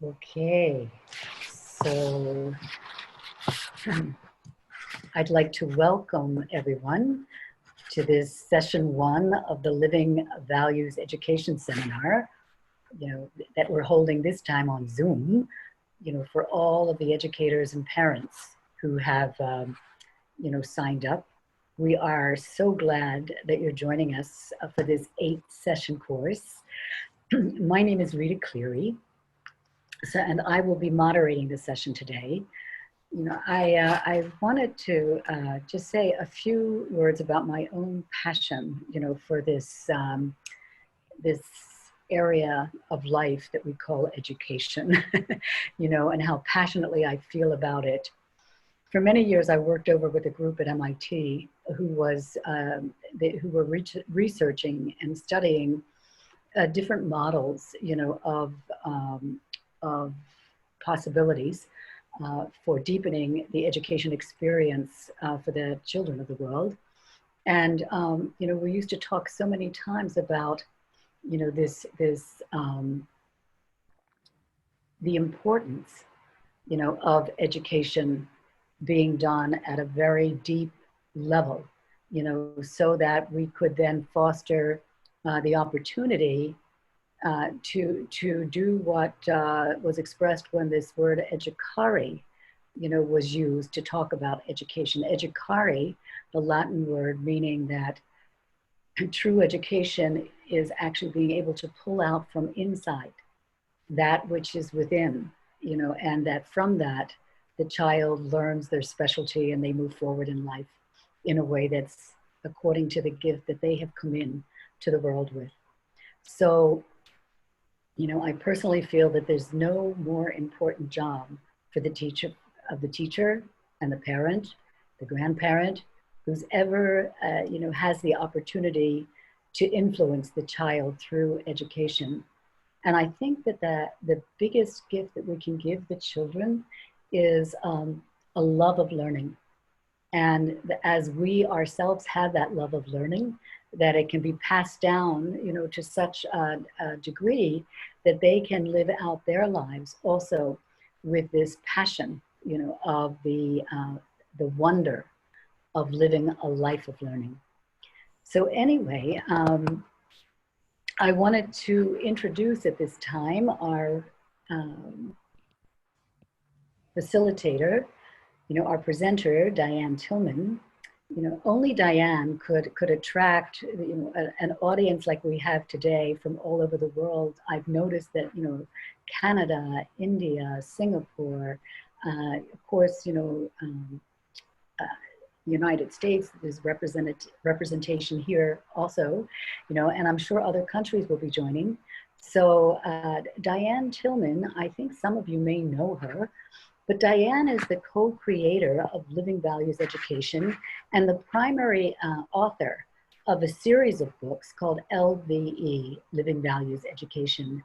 Okay, so I'd like to welcome everyone to this session 1 of the Living Values Education Seminar, that we're holding this time on Zoom, for all of the educators and parents who have, signed up. We are so glad that you're joining us for this 8-session course. My name is Rita Cleary. And I will be moderating the session today. I wanted to just say a few words about my own passion, for this this area of life that we call education, and how passionately I feel about it. For many years, I worked over with a group at MIT who were researching and studying different models, of possibilities for deepening the education experience for the children of the world. And, we used to talk so many times about, the importance, of education being done at a very deep level, so that we could then foster the opportunity to do what was expressed when this word educare, was used to talk about education. Educare, the Latin word meaning that true education is actually being able to pull out from inside that which is within, and that from that, the child learns their specialty and they move forward in life in a way that's according to the gift that they have come in to the world with. So, I personally feel that there's no more important job for the teacher and the parent, the grandparent, who's ever, has the opportunity to influence the child through education. And I think that the biggest gift that we can give the children is a love of learning. And as we ourselves have that love of learning, that it can be passed down, to such a degree that they can live out their lives also with this passion, of the wonder of living a life of learning. So anyway, I wanted to introduce at this time our facilitator, our presenter, Diane Tillman. Only Diane could attract, an audience like we have today from all over the world. I've noticed that, Canada, India, Singapore, of course, United States, there's representation here also, and I'm sure other countries will be joining. So Diane Tillman, I think some of you may know her, but Diane is the co-creator of Living Values Education and the primary author of a series of books called LVE, Living Values Education.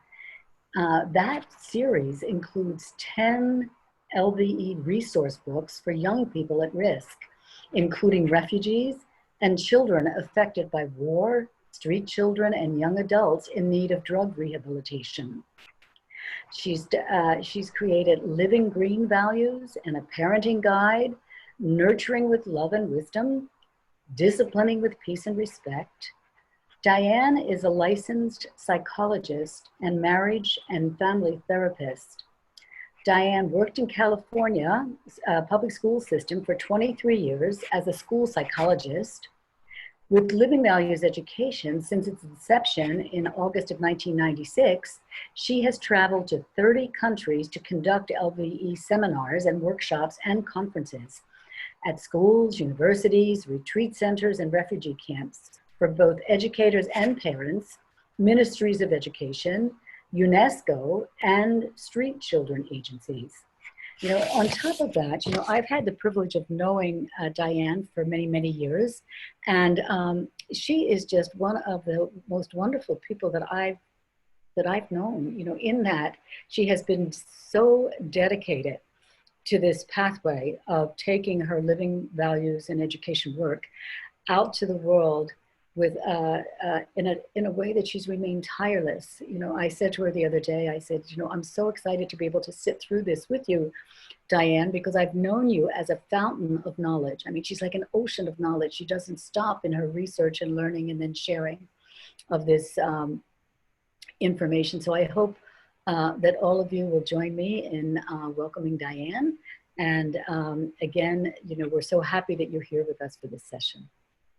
That series includes 10 LVE resource books for young people at risk, including refugees and children affected by war, street children, and young adults in need of drug rehabilitation. She's created Living Green Values and a parenting guide, Nurturing with Love and Wisdom, Disciplining with Peace and Respect. Diane is a licensed psychologist and marriage and family therapist. Diane worked in California public school system for 23 years as a school psychologist. With Living Values Education, since its inception in August of 1996, she has traveled to 30 countries to conduct LVE seminars and workshops and conferences at schools, universities, retreat centers, and refugee camps for both educators and parents, ministries of education, UNESCO, and street children agencies. On top of that, I've had the privilege of knowing Diane for many, many years, and she is just one of the most wonderful people that I've known, in that she has been so dedicated to this pathway of taking her living values and education work out to the world with in a way that she's remained tireless. You know, I said to her the other day, I said, you know, I'm so excited to be able to sit through this with you, Diane, because I've known you as a fountain of knowledge. I mean, she's like an ocean of knowledge. She doesn't stop in her research and learning and then sharing of this information. So I hope that all of you will join me in welcoming Diane. And again, you know, we're so happy that you're here with us for this session.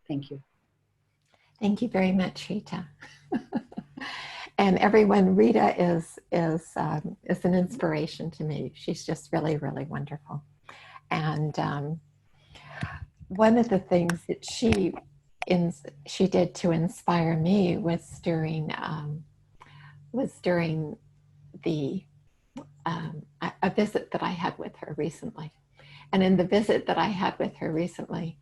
Thank you. Thank you very much, Rita. And everyone, Rita is an inspiration to me. She's just really, really wonderful. And one of the things that she did to inspire me was during the a visit that I had with her recently. And in the visit that I had with her recently,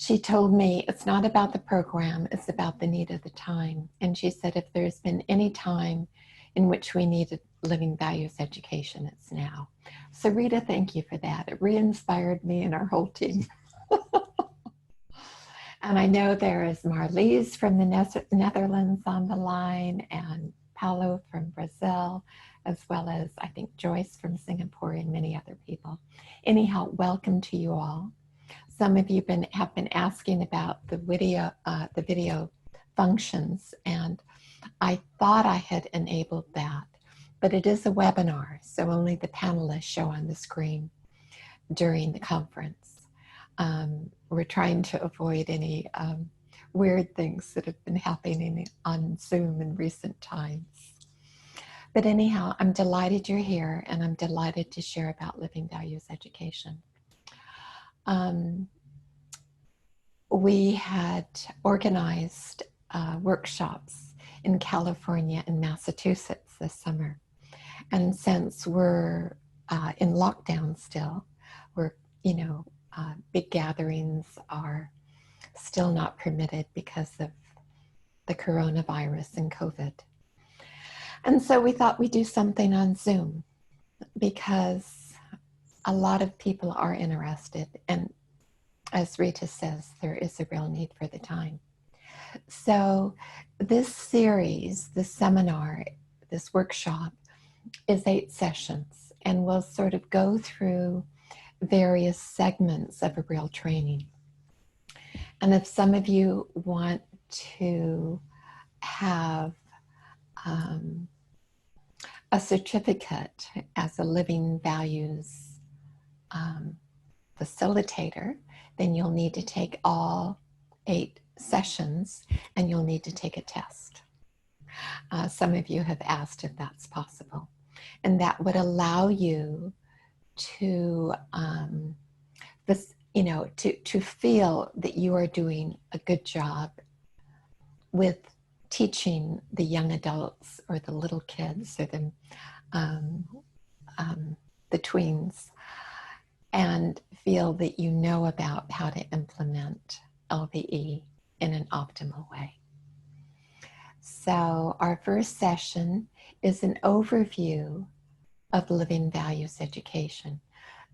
she told me it's not about the program, it's about the need of the time. And she said, if there's been any time in which we needed living values education, it's now. So Rita, thank you for that. It re-inspired me and our whole team. And I know there is Marlies from the Netherlands on the line, and Paulo from Brazil, as well as I think Joyce from Singapore and many other people. Anyhow, welcome to you all. Some of you have been asking about the video functions, and I thought I had enabled that, but it is a webinar, so only the panelists show on the screen during the conference. We're trying to avoid any weird things that have been happening on Zoom in recent times. But anyhow, I'm delighted you're here, and I'm delighted to share about living values education. We had organized workshops in California and Massachusetts this summer. And since we're in lockdown still, big gatherings are still not permitted because of the coronavirus and COVID. And so we thought we'd do something on Zoom because a lot of people are interested, and as Rita says, there is a real need for the time. So this series, this seminar, this workshop is 8 sessions, and we'll sort of go through various segments of a real training. And if some of you want to have a certificate as a living values facilitator, then you'll need to take all 8 sessions and you'll need to take a test. Some of you have asked if that's possible. And that would allow you to, to feel that you are doing a good job with teaching the young adults or the little kids or the tweens, and feel that you know about how to implement LVE in an optimal way. So our first session is an overview of living values education.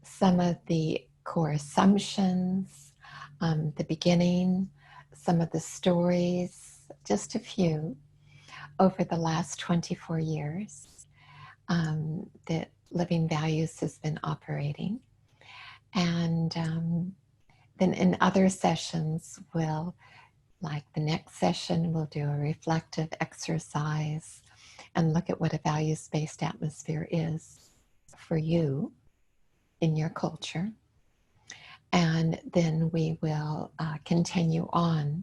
Some of the core assumptions, the beginning, some of the stories, just a few, over the last 24 years that living values has been operating. And then in other sessions, like the next session, we'll do a reflective exercise and look at what a values-based atmosphere is for you in your culture. And then we will continue on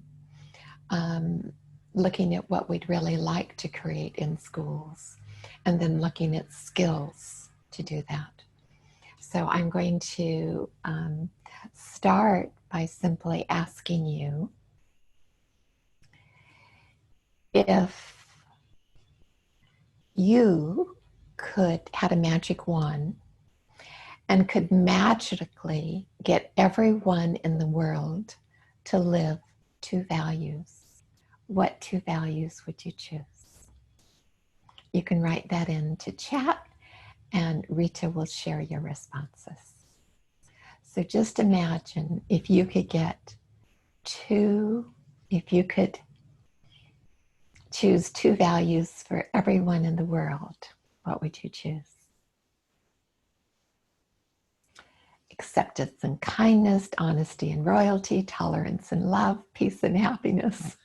looking at what we'd really like to create in schools, and then looking at skills to do that. So I'm going to start by simply asking you if you had a magic wand and could magically get everyone in the world to live 2 values, what 2 values would you choose? You can write that into chat and Rita will share your responses. So just imagine if you could get if you could choose 2 values for everyone in the world, what would you choose? Acceptance and kindness, honesty and royalty, tolerance and love, peace and happiness.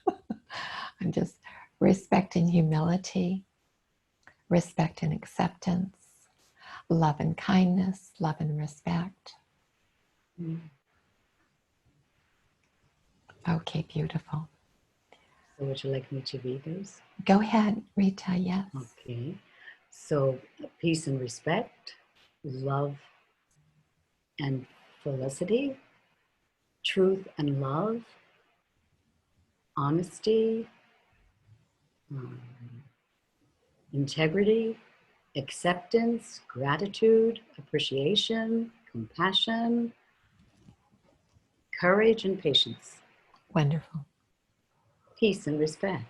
I'm just respect and humility, respect and acceptance, love and kindness, love and respect. Okay, beautiful. So would you like me to read those? Go ahead, Rita, yes. Okay. So peace and respect, love and felicity, truth and love, honesty, integrity, acceptance, gratitude, appreciation, compassion, courage, and patience. Wonderful. Peace and respect.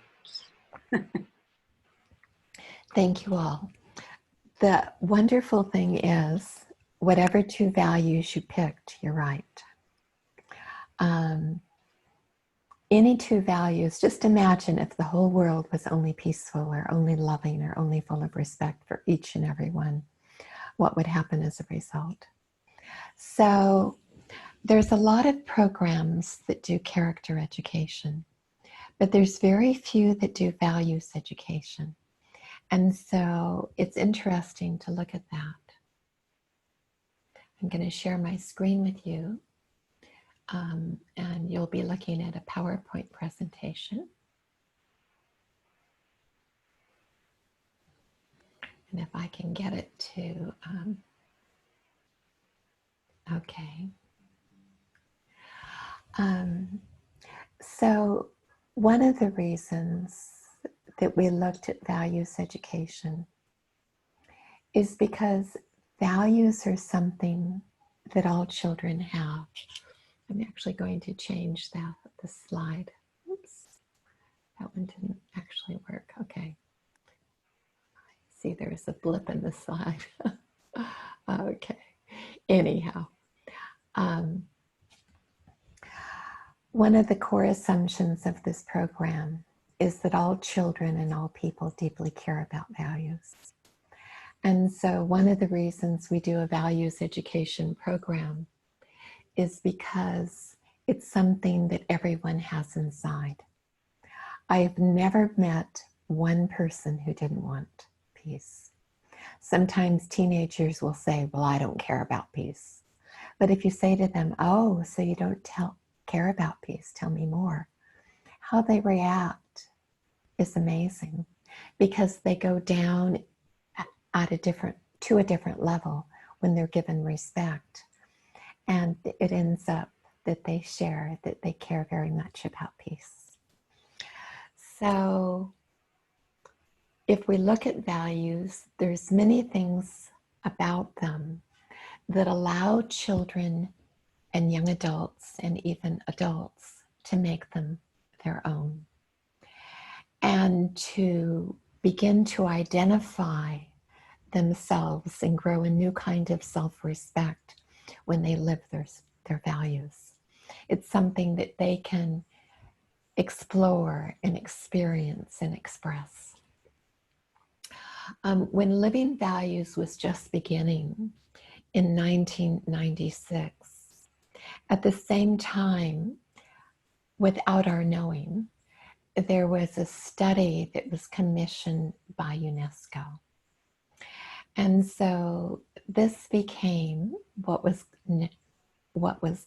Thank you all. The wonderful thing is, whatever 2 values you picked, you're right. Any 2 values, just imagine if the whole world was only peaceful or only loving or only full of respect for each and every one, what would happen as a result? So there's a lot of programs that do character education, but there's very few that do values education. And so it's interesting to look at that. I'm going to share my screen with you, and you'll be looking at a PowerPoint presentation. And if I can get it to, okay. So one of the reasons that we looked at values education is because values are something that all children have. I'm actually going to change the slide. Oops, that one didn't actually work. Okay. See, there's a blip in the slide. Okay. Anyhow, one of the core assumptions of this program is that all children and all people deeply care about values. And so one of the reasons we do a values education program is because it's something that everyone has inside. I've never met one person who didn't want peace. Sometimes teenagers will say, well, I don't care about peace. But if you say to them, oh, so you don't care about peace, tell me more. How they react is amazing, because they go down to a different level when they're given respect. And it ends up that they share that they care very much about peace. So if we look at values, there's many things about them that allow children and young adults and even adults to make them their own, and to begin to identify themselves and grow a new kind of self-respect when they live their values. It's something that they can explore and experience and express. When Living Values was just beginning in 1996, at the same time, without our knowing, there was a study that was commissioned by UNESCO. And so this became what was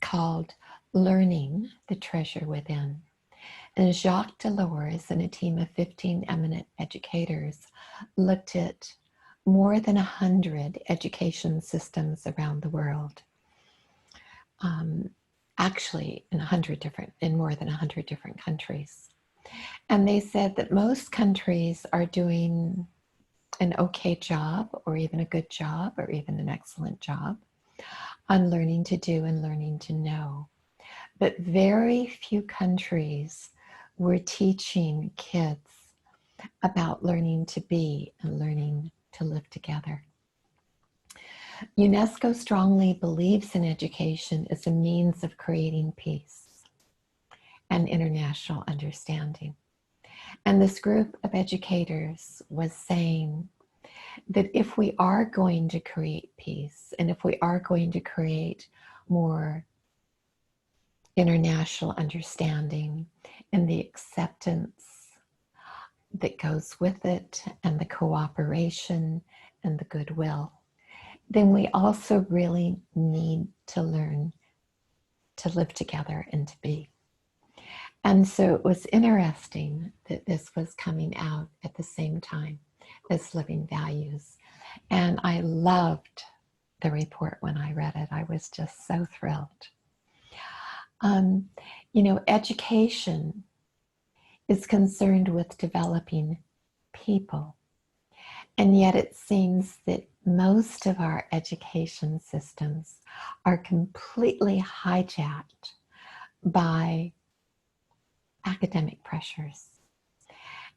called Learning the Treasure Within. And Jacques Delors and a team of 15 eminent educators looked at more than 100 education systems around the world. Actually, in more than 100 different countries. And they said that most countries are doing an okay job, or even a good job, or even an excellent job on learning to do and learning to know. But very few countries were teaching kids about learning to be and learning to live together. UNESCO strongly believes in education as a means of creating peace. and international understanding. And this group of educators was saying that if we are going to create peace, and if we are going to create more international understanding and the acceptance that goes with it, and the cooperation and the goodwill, then we also really need to learn to live together and to be. And so it was interesting that this was coming out at the same time as living values. And I loved the report when I read it. I was just so thrilled. You know, education is concerned with developing people. And yet it seems that most of our education systems are completely hijacked by academic pressures.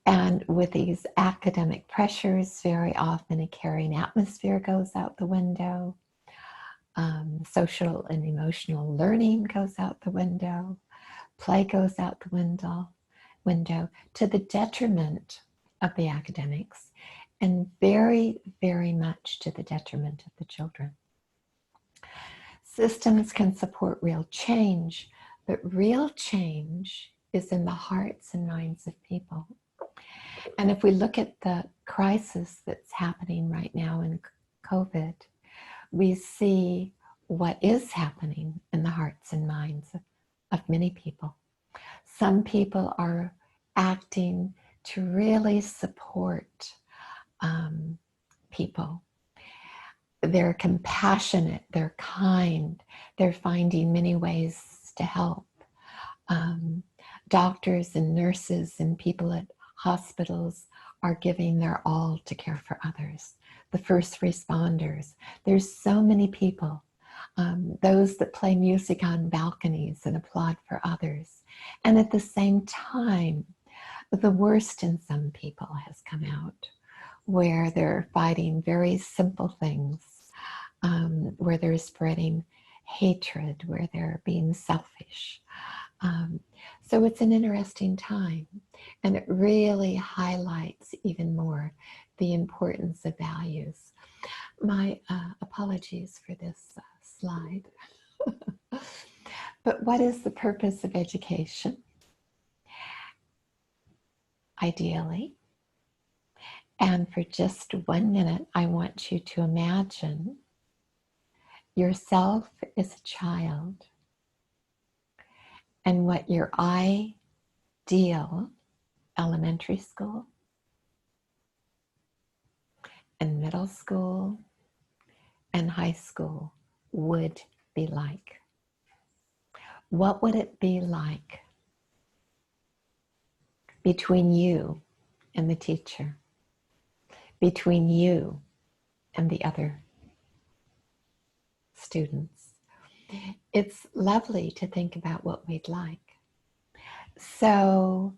And with these academic pressures, very often a caring atmosphere goes out the window. Social and emotional learning goes out the window. Play goes out the window to the detriment of the academics, and very, very much to the detriment of the children. Systems can support real change, but real change is in the hearts and minds of people. And if we look at the crisis that's happening right now in COVID, we see what is happening in the hearts and minds of many people. Some people are acting to really support people. They're compassionate, they're kind, they're finding many ways to help. Doctors and nurses and people at hospitals are giving their all to care for others. The first responders, there's so many people. Those that play music on balconies and applaud for others. And at the same time, the worst in some people has come out, where they're fighting very simple things, where they're spreading hatred, where they're being selfish. So it's an interesting time, and it really highlights even more the importance of values. My apologies for this slide. But what is the purpose of education? Ideally, and for just 1 minute, I want you to imagine yourself as a child and what your ideal elementary school and middle school and high school would be like. What would it be like between you and the teacher, between you and the other students? It's lovely to think about what we'd like. So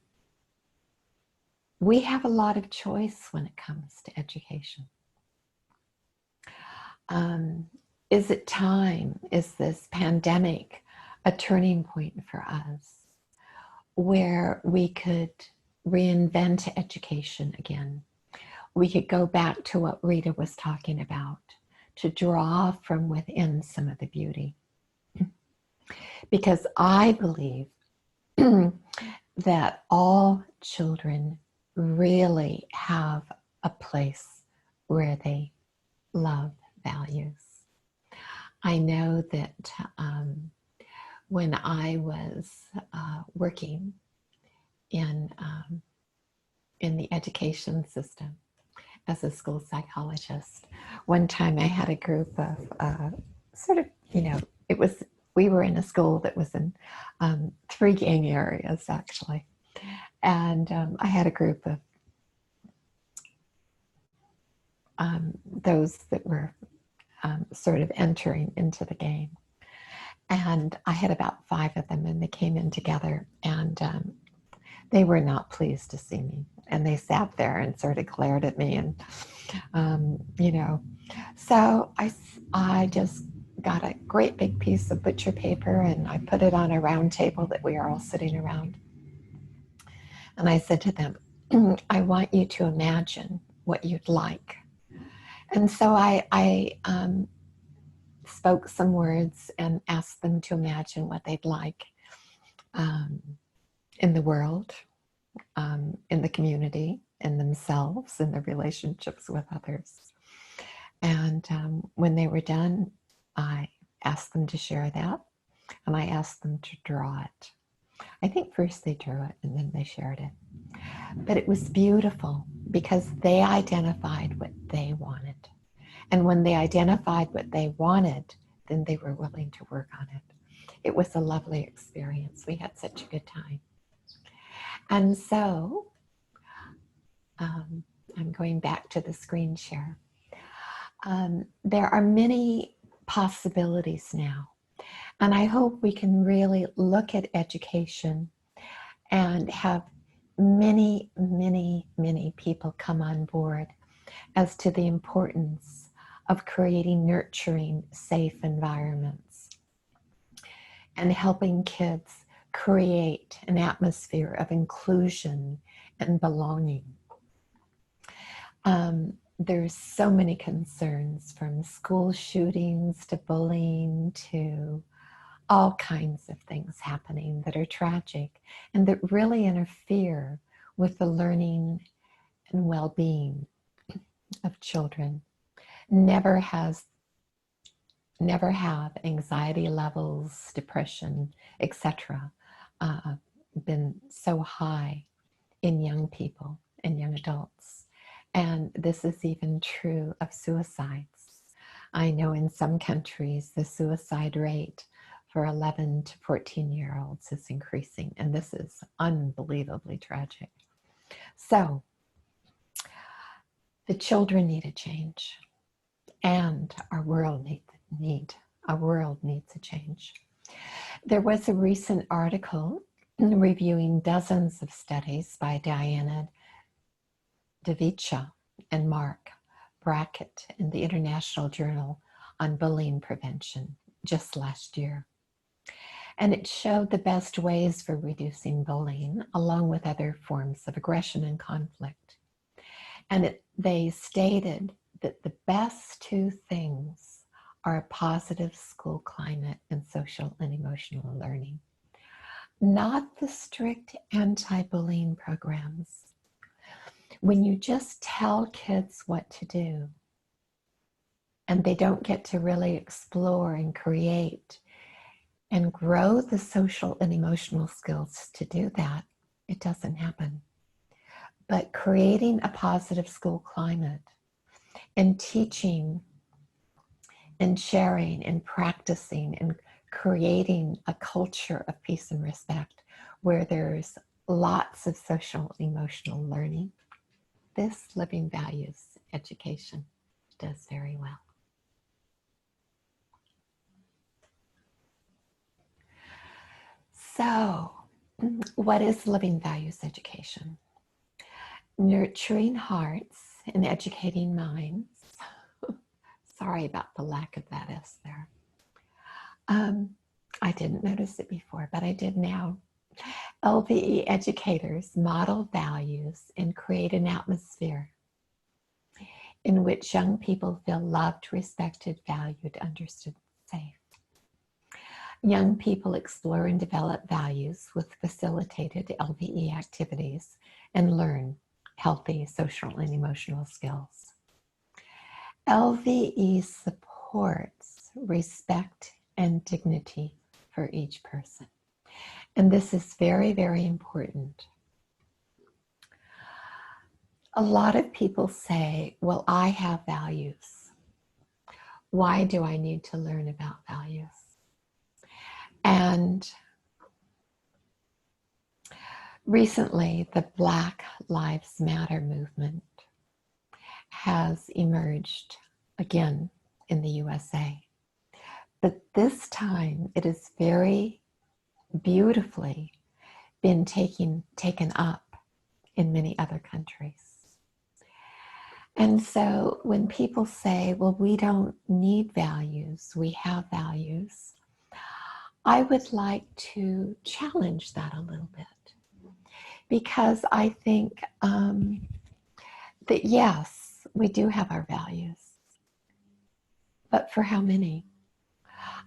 we have a lot of choice when it comes to education. Is it time? Is this pandemic a turning point for us where we could reinvent education again? We could go back to what Rita was talking about, to draw from within some of the beauty. Because I believe that all children really have a place where they love values. I know that when I was working in the education system as a school psychologist, one time I had a group of we were in a school that was in 3 gang areas, actually. And I had a group of those that were sort of entering into the game. And I had about 5 of them, and they came in together, and they were not pleased to see me. And they sat there and sort of glared at me, and, so I just got a great big piece of butcher paper and I put it on a round table that we are all sitting around. And I said to them, I want you to imagine what you'd like. And so I spoke some words and asked them to imagine what they'd like in the world, in the community, in themselves, in their relationships with others. And when they were done, I asked them to share that, and I asked them to draw it. I think first they drew it and then they shared it. But it was beautiful because they identified what they wanted. And when they identified what they wanted, then they were willing to work on it. It was a lovely experience. We had such a good time. And so I'm going back to the screen share. There are many possibilities now. And I hope we can really look at education and have many, many, many people come on board as to the importance of creating nurturing, safe environments and helping kids create an atmosphere of inclusion and belonging. There's so many concerns, from school shootings to bullying to all kinds of things happening that are tragic and that really interfere with the learning and well-being of children. Never have anxiety levels, depression, etc. Been so high in young people and young adults. And this is even true of suicides. I know in some countries the suicide rate for 11 to 14-year-olds is increasing, and this is unbelievably tragic. So the children need a change, and our world needs a change. There was a recent article reviewing dozens of studies by Diane G and Mark Brackett in the International Journal on Bullying Prevention just last year. And it showed the best ways for reducing bullying, along with other forms of aggression and conflict. And they stated that the best two things are a positive school climate and social and emotional learning, not the strict anti-bullying programs. When you just tell kids what to do and they don't get to really explore and create and grow the social and emotional skills to do that, it doesn't happen. But creating a positive school climate and teaching and sharing and practicing and creating a culture of peace and respect where there's lots of social and emotional learning, this living values education does very well. So, what is living values education? Nurturing hearts and educating minds. Sorry about the lack of that S there. I didn't notice it before, but I did now. LVE educators model values and create an atmosphere in which young people feel loved, respected, valued, understood, safe. Young people explore and develop values with facilitated LVE activities and learn healthy social and emotional skills. LVE supports respect and dignity for each person. And this is very, very important. A lot of people say, well, I have values. Why do I need to learn about values? And recently, the Black Lives Matter movement has emerged again in the USA. But this time, it has very beautifully been taken up in many other countries. And so when people say, well, we don't need values, we have values, I would like to challenge that a little bit, because I think that yes, we do have our values, but for how many?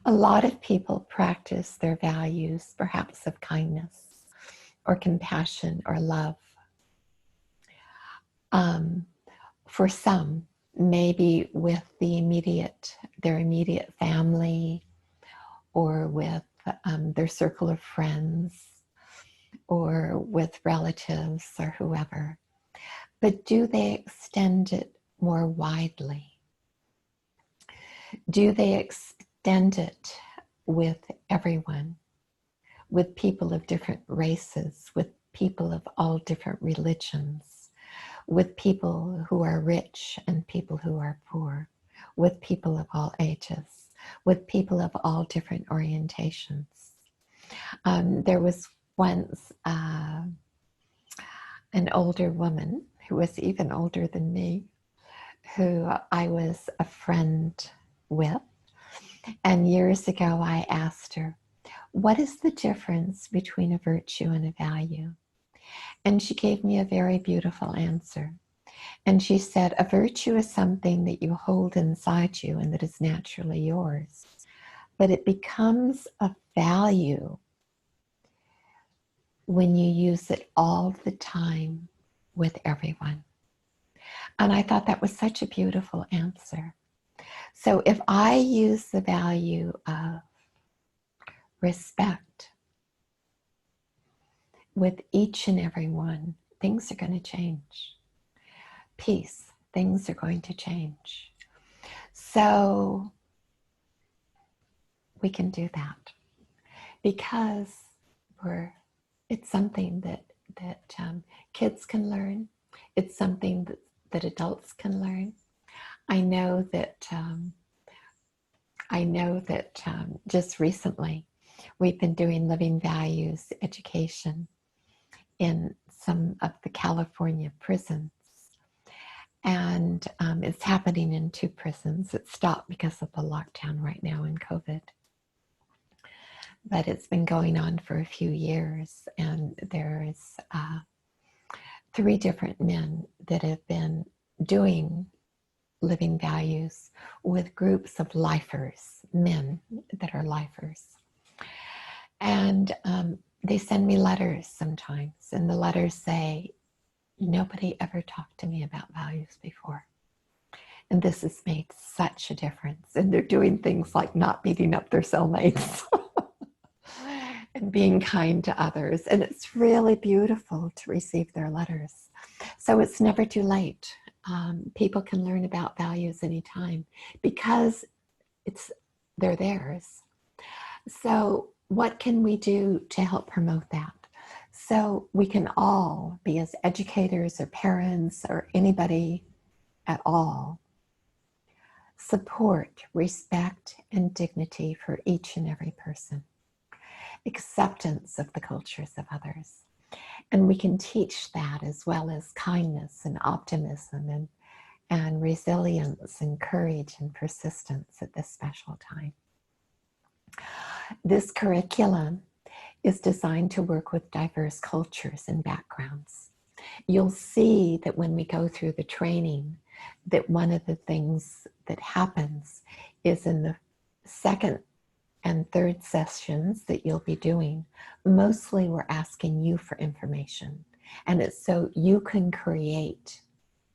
A lot of people practice their values, perhaps of kindness or compassion or love. For some, maybe with their immediate family, or with their circle of friends, or with relatives or whoever. But do they extend it more widely? Do they extend it with everyone? With people of different races, with people of all different religions, with people who are rich and people who are poor, with people of all ages, with people of all different orientations. There was once an older woman who was even older than me, who I was a friend with. And years ago, I asked her, what is the difference between a virtue and a value? And she gave me a very beautiful answer. And she said, a virtue is something that you hold inside you and that is naturally yours. But it becomes a value when you use it all the time with everyone. And I thought that was such a beautiful answer. So if I use the value of respect with each and every one, things are going to change. Peace, things are going to change. So we can do that because it's something that kids can learn. It's something that adults can learn. I know that just recently we've been doing living values education in some of the California prisons. And it's happening in 2 prisons. It stopped because of the lockdown right now in COVID. But it's been going on for a few years. And there's 3 different men that have been doing living values with groups of lifers, men that are lifers. And they send me letters sometimes, and the letters say, nobody ever talked to me about values before. And this has made such a difference. And they're doing things like not beating up their cellmates and being kind to others. And it's really beautiful to receive their letters. So it's never too late. People can learn about values anytime because they're theirs. So what can we do to help promote that? So we can all be, as educators or parents or anybody at all, support respect and dignity for each and every person, acceptance of the cultures of others. And we can teach that, as well as kindness and optimism and resilience and courage and persistence at this special time. This curriculum is designed to work with diverse cultures and backgrounds. You'll see that when we go through the training, that one of the things that happens is in the 2nd and 3rd sessions that you'll be doing, mostly we're asking you for information. And it's so you can create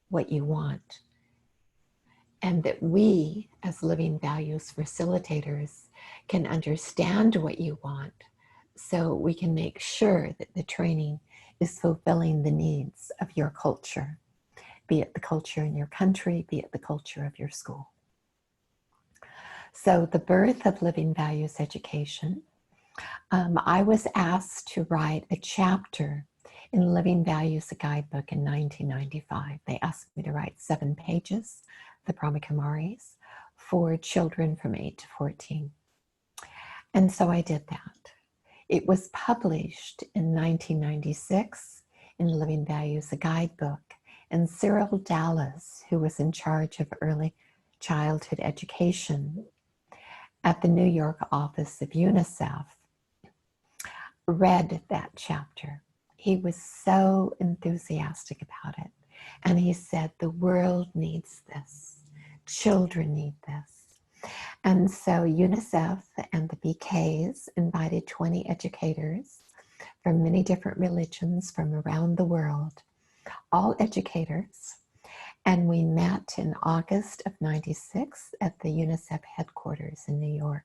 what you want. And that we, as living values facilitators, can understand what you want, so we can make sure that the training is fulfilling the needs of your culture, be it the culture in your country, be it the culture of your school. So the birth of living values education, I was asked to write a chapter in Living Values, a guidebook, in 1995. They asked me to write 7 pages, the Brahmakumaris, for children from 8 to 14. And so I did that. It was published in 1996 in Living Values, a guidebook, And Cyril Dallas, who was in charge of early childhood education at the New York office of UNICEF, read that chapter. He was so enthusiastic about it. And he said, the world needs this. Children need this. And so UNICEF and the BKs invited 20 educators from many different religions from around the world, all educators. And we met in August of '96 at the UNICEF headquarters in New York.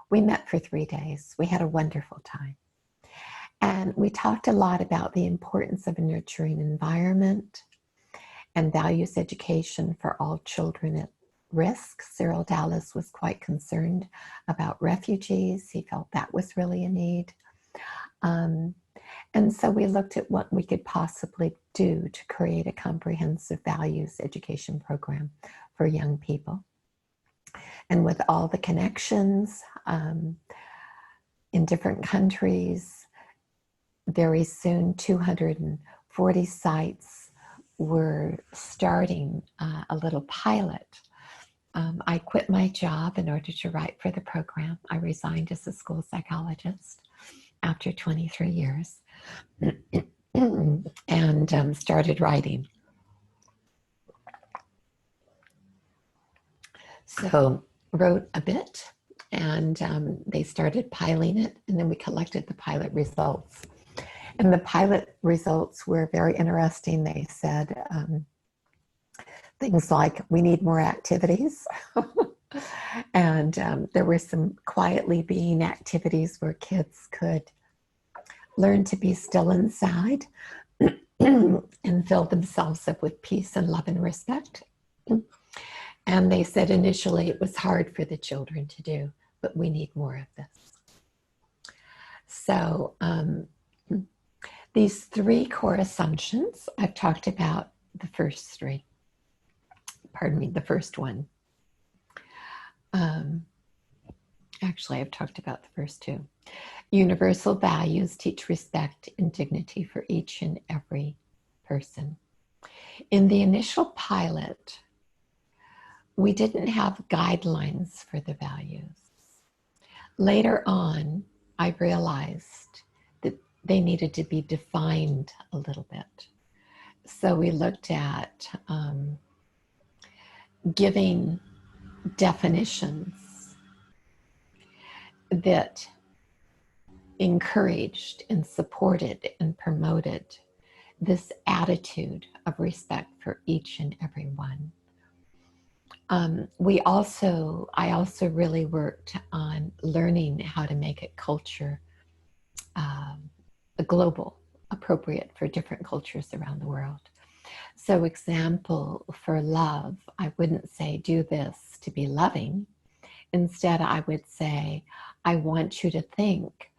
We met for 3 days. We had a wonderful time. And we talked a lot about the importance of a nurturing environment and values education for all children at risk. Cyril Dallas was quite concerned about refugees. He felt that was really a need. And so we looked at what we could possibly do to create a comprehensive values education program for young people. And with all the connections in different countries, very soon 240 sites were starting a little pilot. I quit my job in order to write for the program. I resigned as a school psychologist after 23 years and started writing. So wrote a bit, and they started piling it, and then we collected the pilot results. And the pilot results were very interesting. They said things like, we need more activities. And there were some quietly being activities where kids could learn to be still inside and fill themselves up with peace and love and respect. And they said initially it was hard for the children to do, but we need more of this. So these 3 core assumptions, I've talked about the first 3. Pardon me, the first one. Actually, I've talked about the first 2. Universal values teach respect and dignity for each and every person. In the initial pilot, we didn't have guidelines for the values. Later on, I realized that they needed to be defined a little bit. So we looked at giving definitions that encouraged and supported and promoted this attitude of respect for each and every one. I also really worked on learning how to make it culture global, appropriate for different cultures around the world. So example, for love, I wouldn't say do this to be loving. Instead, I would say, I want you to think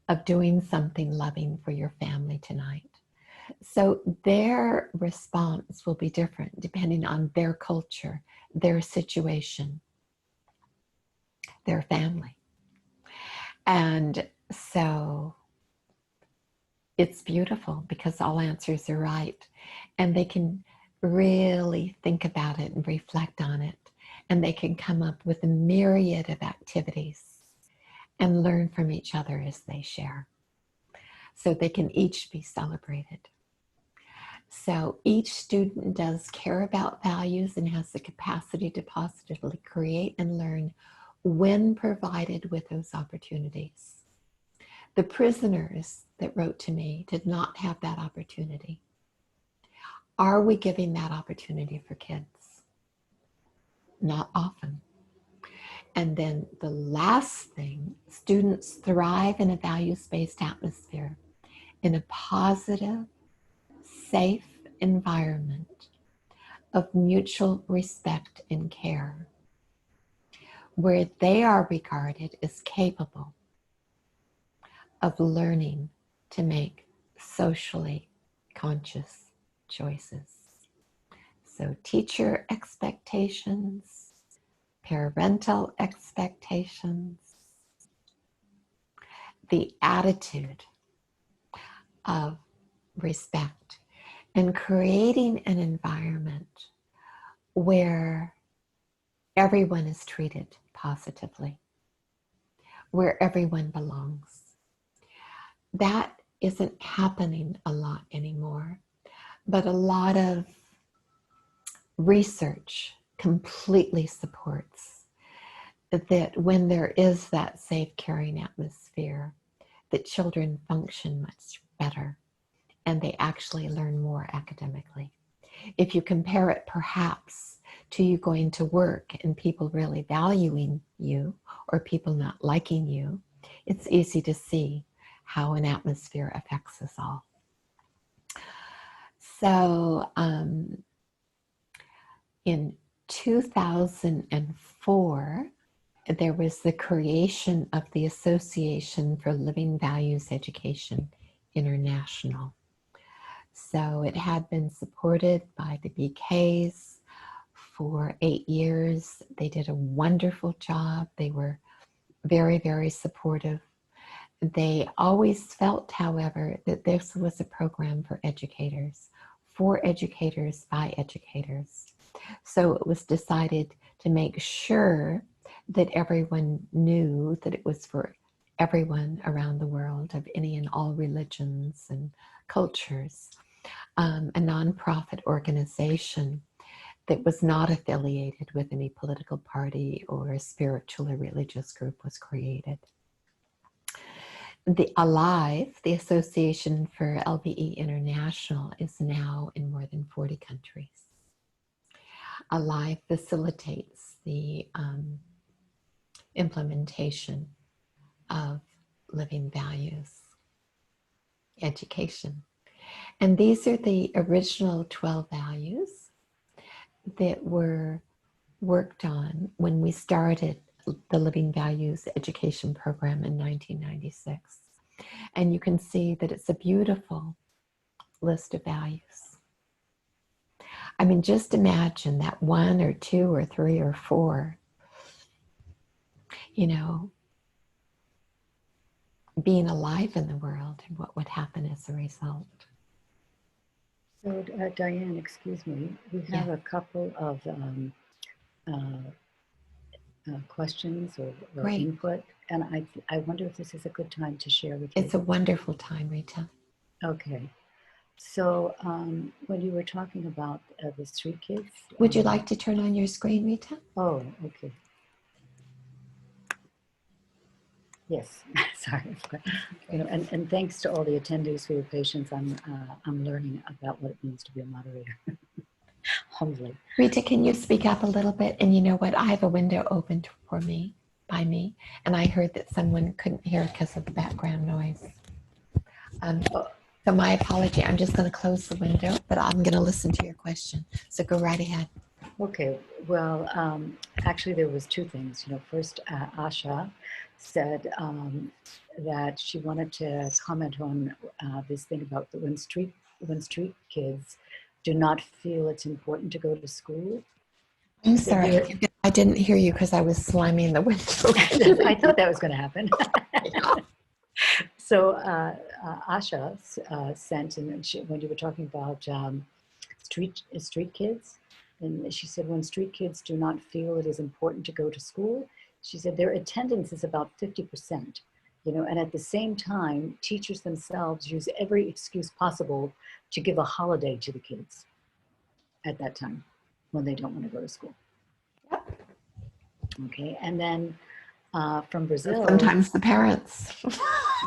of doing something loving for your family tonight. So their response will be different depending on their culture, their situation, their family. And so it's beautiful because all answers are right. And they can really think about it and reflect on it. And they can come up with a myriad of activities and learn from each other as they share. So they can each be celebrated. So each student does care about values and has the capacity to positively create and learn when provided with those opportunities. The prisoners that wrote to me did not have that opportunity. Are we giving that opportunity for kids? Not often. And then the last thing, students thrive in a values-based atmosphere, in a positive, safe environment of mutual respect and care, where they are regarded as capable of learning to make socially conscious choices. So teacher expectations, parental expectations, the attitude of respect. and creating an environment where everyone is treated positively, where everyone belongs. That isn't happening a lot anymore, but a lot of research completely supports that when there is that safe, caring atmosphere, that children function much better and they actually learn more academically. If you compare it perhaps to you going to work and people really valuing you or people not liking you, it's easy to see how an atmosphere affects us all. So in 2004, there was the creation of the Association for Living Values Education International. So it had been supported by the BKs for 8 years. They did a wonderful job. They were very, very supportive. They always felt, however, that this was a program for educators by educators. So it was decided to make sure that everyone knew that it was for everyone around the world of any and all religions and cultures. A nonprofit organization that was not affiliated with any political party or a spiritual or religious group was created. The ALIVE, the Association for LVE International, is now in more than 40 countries. ALIVE facilitates the implementation of living values education. And these are the original 12 values that were worked on when we started the Living Values Education Program in 1996. And you can see that it's a beautiful list of values. I mean, just imagine that 1 or 2 or 3 or 4, you know, being alive in the world and what would happen as a result. So, Diane, excuse me, we have a couple of questions or input, and I wonder if this is a good time to share with you. It's a wonderful time, Rita. Okay. So when you were talking about the street kids. Would you like to turn on your screen, Rita? Oh, okay. Yes, sorry. You know, and thanks to all the attendees for your patience. I'm learning about what it means to be a moderator. Humbly. Rita, can you speak up a little bit? And you know what? I have a window opened for me, by me, and I heard that someone couldn't hear because of the background noise. So my apology. I'm just going to close the window, but I'm going to listen to your question. So go right ahead. Okay. Well, actually, there was 2 things. You know, first, Asha said that she wanted to comment on this thing about when street kids do not feel it's important to go to school. I'm sorry, I didn't hear you because I was slamming the window. I thought that was going to happen. So Asha sent, and when you were talking about street kids, and she said when street kids do not feel it is important to go to school, she said their attendance is about 50%. You know, and at the same time, teachers themselves use every excuse possible to give a holiday to the kids at that time when they don't want to go to school. Yep. Okay, and then from Brazil. Sometimes the parents.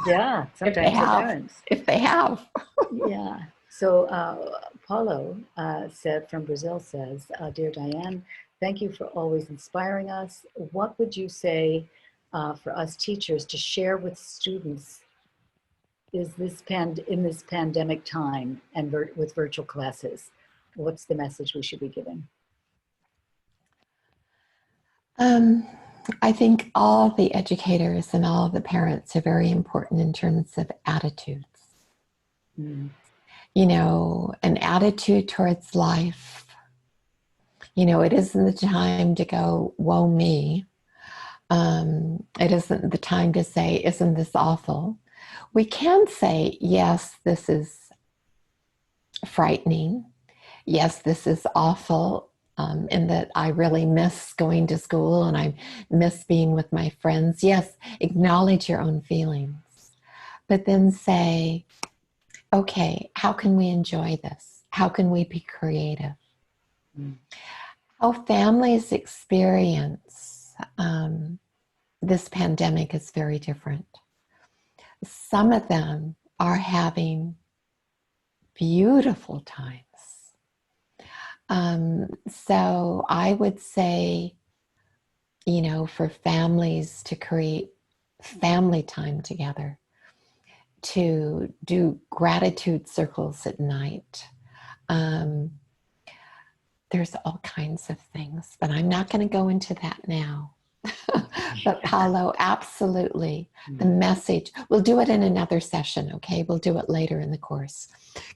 Yeah, sometimes the parents. If they have. Yeah. So Paulo said from Brazil says, Dear Diane, thank you for always inspiring us. What would you say for us teachers to share with students in this pandemic time and with virtual classes? What's the message we should be giving? I think all the educators and all the parents are very important in terms of attitudes. Mm. You know, an attitude towards life. You know, it isn't the time to go, woe me. It isn't the time to say, isn't this awful? We can say, yes, this is frightening. Yes, this is awful, in that I really miss going to school and I miss being with my friends. Yes, acknowledge your own feelings, but then say, okay, how can we enjoy this? How can we be creative? Mm. How families experience this pandemic is very different. Some of them are having beautiful times. So I would say, for families to create family time together, to do gratitude circles at night. There's all kinds of things, but I'm not going to go into that now. But Paulo, absolutely, the message, we'll do it in another session, okay? We'll do it later in the course,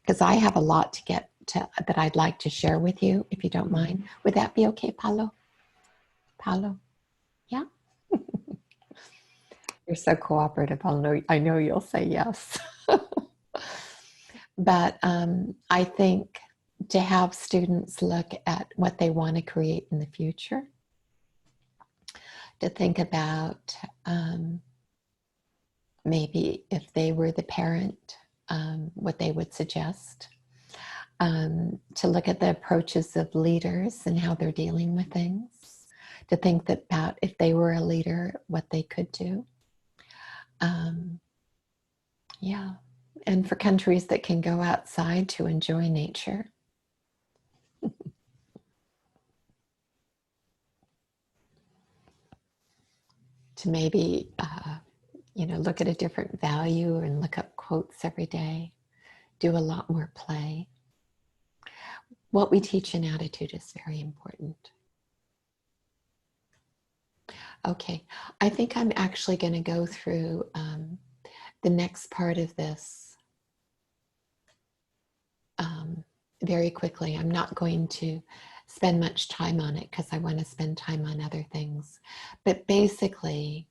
because I have a lot to get to that I'd like to share with you, if you don't mind. Would that be okay, Paulo? Paulo? Yeah? You're so cooperative. I know you'll say yes. But I think to have students look at what they want to create in the future, to think about maybe if they were the parent, what they would suggest, to look at the approaches of leaders and how they're dealing with things, to think about if they were a leader, what they could do. Yeah. And for countries that can go outside to enjoy nature. To maybe, look at a different value and look up quotes every day. Do a lot more play. What we teach in attitude is very important. Okay, I think I'm actually going to go through the next part of this very quickly. I'm not going to spend much time on it because I want to spend time on other things. But basically,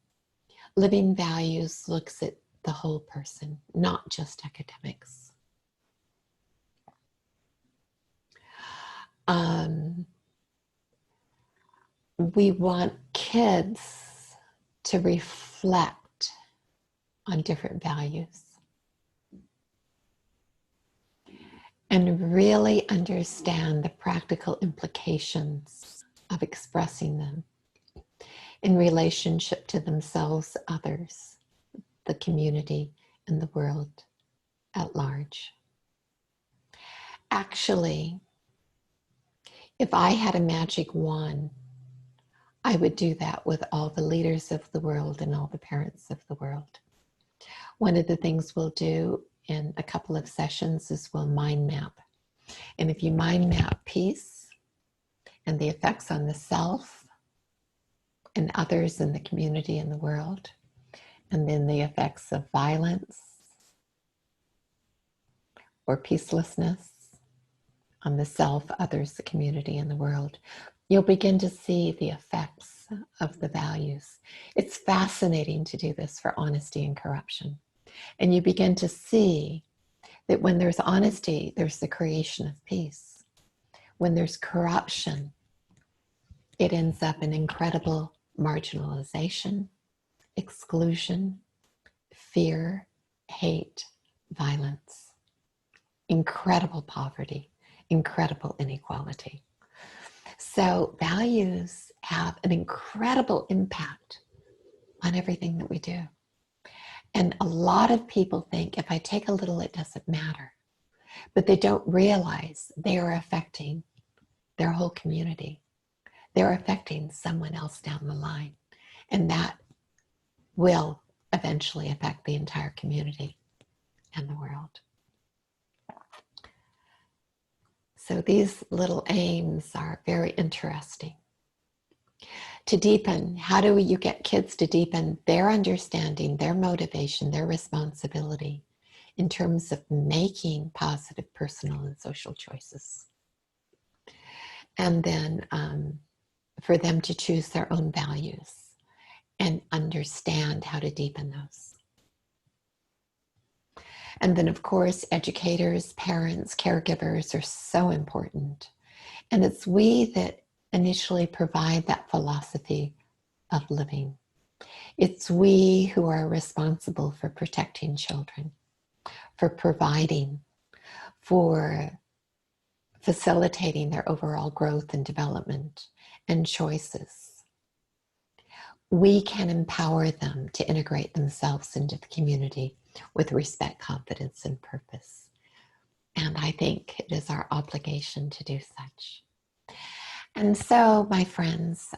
living values looks at the whole person, not just academics. We want kids to reflect on different values and really understand the practical implications of expressing them in relationship to themselves, others, the community, and the world at large. Actually, if I had a magic wand, I would do that with all the leaders of the world and all the parents of the world. One of the things we'll do in a couple of sessions is we'll mind map. And if you mind map peace and the effects on the self and others in the community and the world, and then the effects of violence or peacelessness on the self, others, the community, and the world, you'll begin to see the effects of the values. It's fascinating to do this for honesty and corruption. And you begin to see that when there's honesty, there's the creation of peace. When there's corruption, it ends up in incredible marginalization, exclusion, fear, hate, violence, incredible poverty, incredible inequality. So values have an incredible impact on everything that we do. And a lot of people think if I take a little, it doesn't matter. But they don't realize they are affecting their whole community. They're affecting someone else down the line. And that will eventually affect the entire community and the world. So these little aims are very interesting. To deepen, how do you get kids to deepen their understanding, their motivation, their responsibility in terms of making positive personal and social choices? And then for them to choose their own values and understand how to deepen those. And then, of course, educators, parents, caregivers are so important. And it's we that initially provide that philosophy of living. It's we who are responsible for protecting children, for providing, for facilitating their overall growth and development and choices. We can empower them to integrate themselves into the community with respect, confidence, and purpose. And I think it is our obligation to do such. And so, my friends,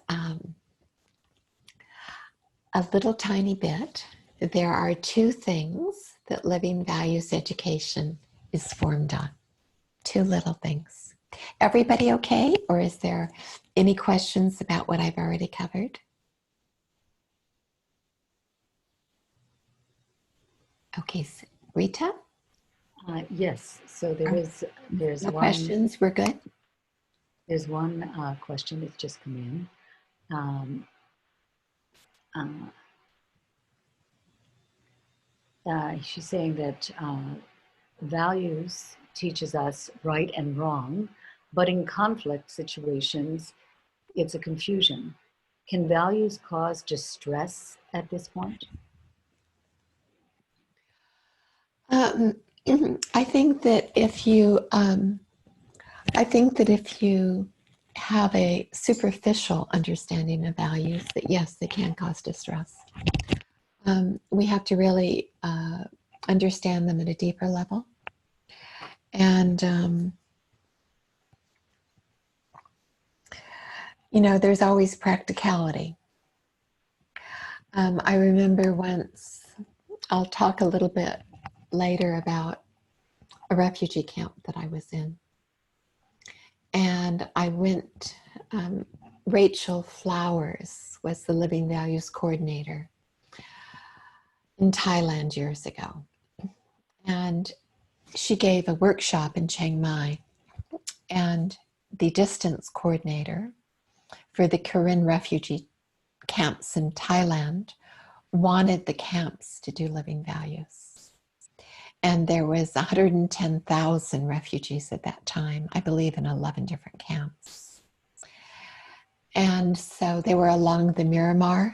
a little tiny bit, there are two things that living values education is formed on. Two little things. Everybody okay? Or is there any questions about what I've already covered? Okay, so Rita? Yes, so there's No one, questions? We're good? there's one question that's just come in. She's saying that values teaches us right and wrong, but in conflict situations, it's a confusion. Can values cause distress at this point? I think that if you, have a superficial understanding of values, that yes, they can cause distress. We have to really understand them at a deeper level. And, there's always practicality. I remember once, I'll talk a little bit later about a refugee camp that I was in. And I went, Rachel Flowers was the Living Values Coordinator in Thailand years ago. And she gave a workshop in Chiang Mai. And the distance coordinator for the Karen refugee camps in Thailand wanted the camps to do living values. And there was 110,000 refugees at that time, I believe in 11 different camps. And so they were along the Myanmar,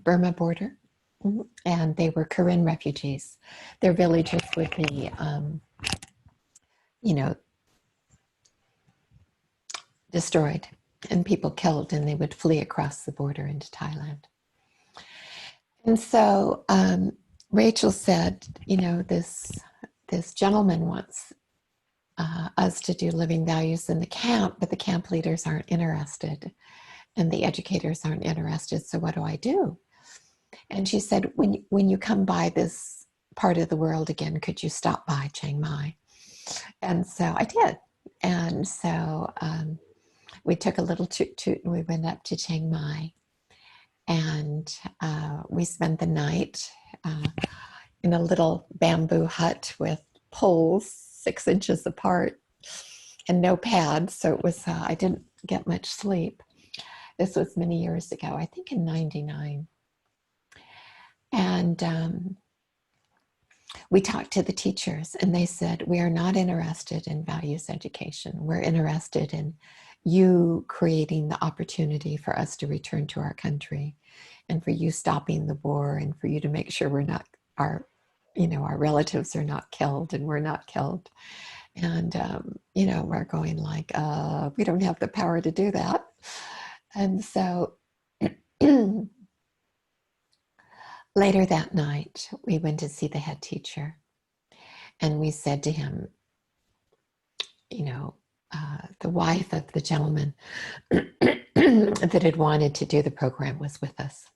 Burma border, and they were Karen refugees. Their villages would be, destroyed and people killed, and they would flee across the border into Thailand. And so Rachel said, this gentleman wants us to do living values in the camp, but the camp leaders aren't interested and the educators aren't interested. So what do I do? And she said, when you come by this part of the world again, could you stop by Chiang Mai? And so I did. And so we took a little toot-toot and we went up to Chiang Mai. And we spent the night in a little bamboo hut with poles 6 inches apart and no pads. So it was, I didn't get much sleep. This was many years ago, I think in '99. And we talked to the teachers and they said, we are not interested in values education. We're interested in you creating the opportunity for us to return to our country and for you stopping the war and for you to make sure we're not, our relatives are not killed and we're not killed. And, we're going like, we don't have the power to do that. And so later that night, we went to see the head teacher and we said to him, the wife of the gentleman that had wanted to do the program was with us.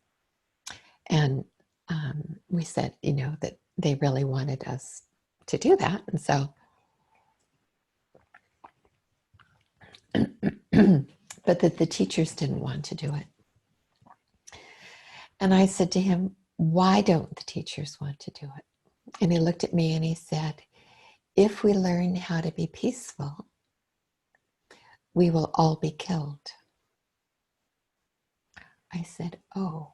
And we said, that they really wanted us to do that. And so, but that the teachers didn't want to do it. And I said to him, why don't the teachers want to do it? And he looked at me and he said, if we learn how to be peaceful, we will all be killed. I said, oh,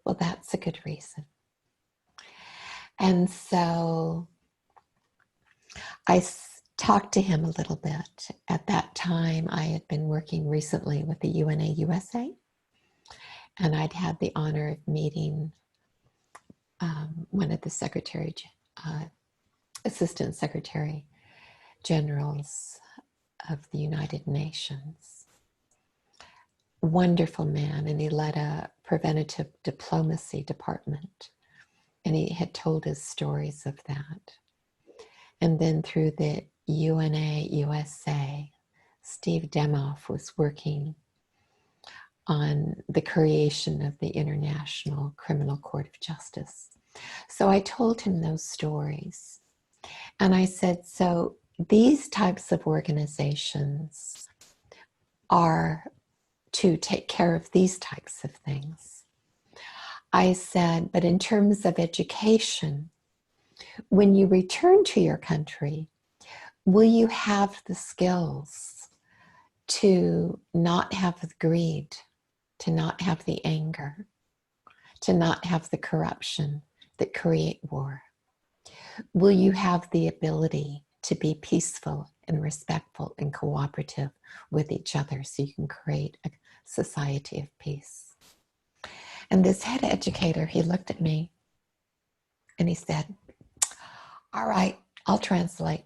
well, that's a good reason. And so talked to him a little bit. At that time, I had been working recently with the USA, and I'd had the honor of meeting one of the Assistant Secretary Generals of the United Nations. Wonderful man, and he led a preventative diplomacy department, and he had told us stories of that. And then through the USA, Steve Demoff was working on the creation of the International Criminal Court of Justice. So I told him those stories. And I said, so these types of organizations are to take care of these types of things. I said, but in terms of education, when you return to your country, will you have the skills to not have the greed, to not have the anger, to not have the corruption that create war? Will you have the ability to be peaceful and respectful and cooperative with each other so you can create a society of peace? And this head educator, he looked at me and he said, all right, I'll translate.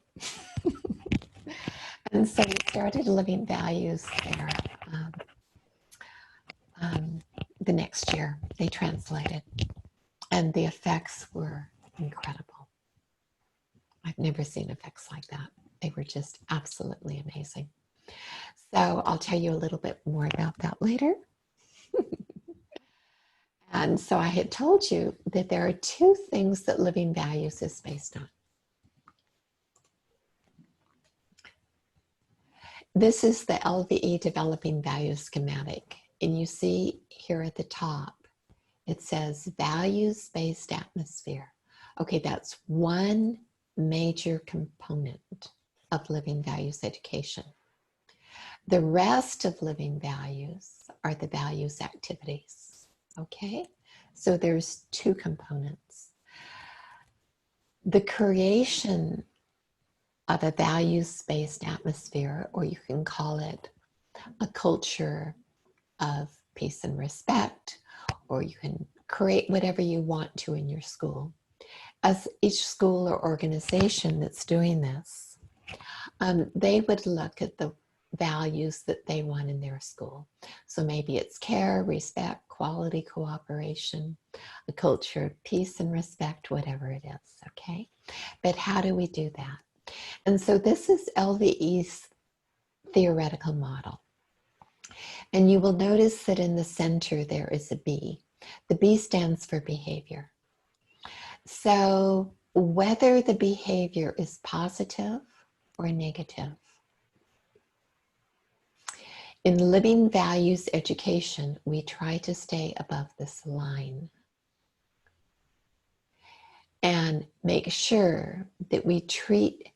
And so we started Living Values there. The next year, they translated, and the effects were incredible. I've never seen effects like that. They were just absolutely amazing. So I'll tell you a little bit more about that later. And so I had told you that there are two things that Living Values is based on. This is the LVE Developing Values Schematic. And you see here at the top, it says values-based atmosphere. Okay, that's one major component of Living Values education. The rest of Living Values are the values activities. Okay, so there's two components. The creation of a values-based atmosphere, or you can call it a culture of peace and respect, or you can create whatever you want to in your school. As each school or organization that's doing this, they would look at the values that they want in their school. So maybe it's care, respect, quality, cooperation, a culture of peace and respect, whatever it is, okay? But how do we do that? And so this is LVE's theoretical model. And you will notice that in the center there is a B. The B stands for behavior. So whether the behavior is positive or negative, in Living Values education, we try to stay above this line and make sure that we treat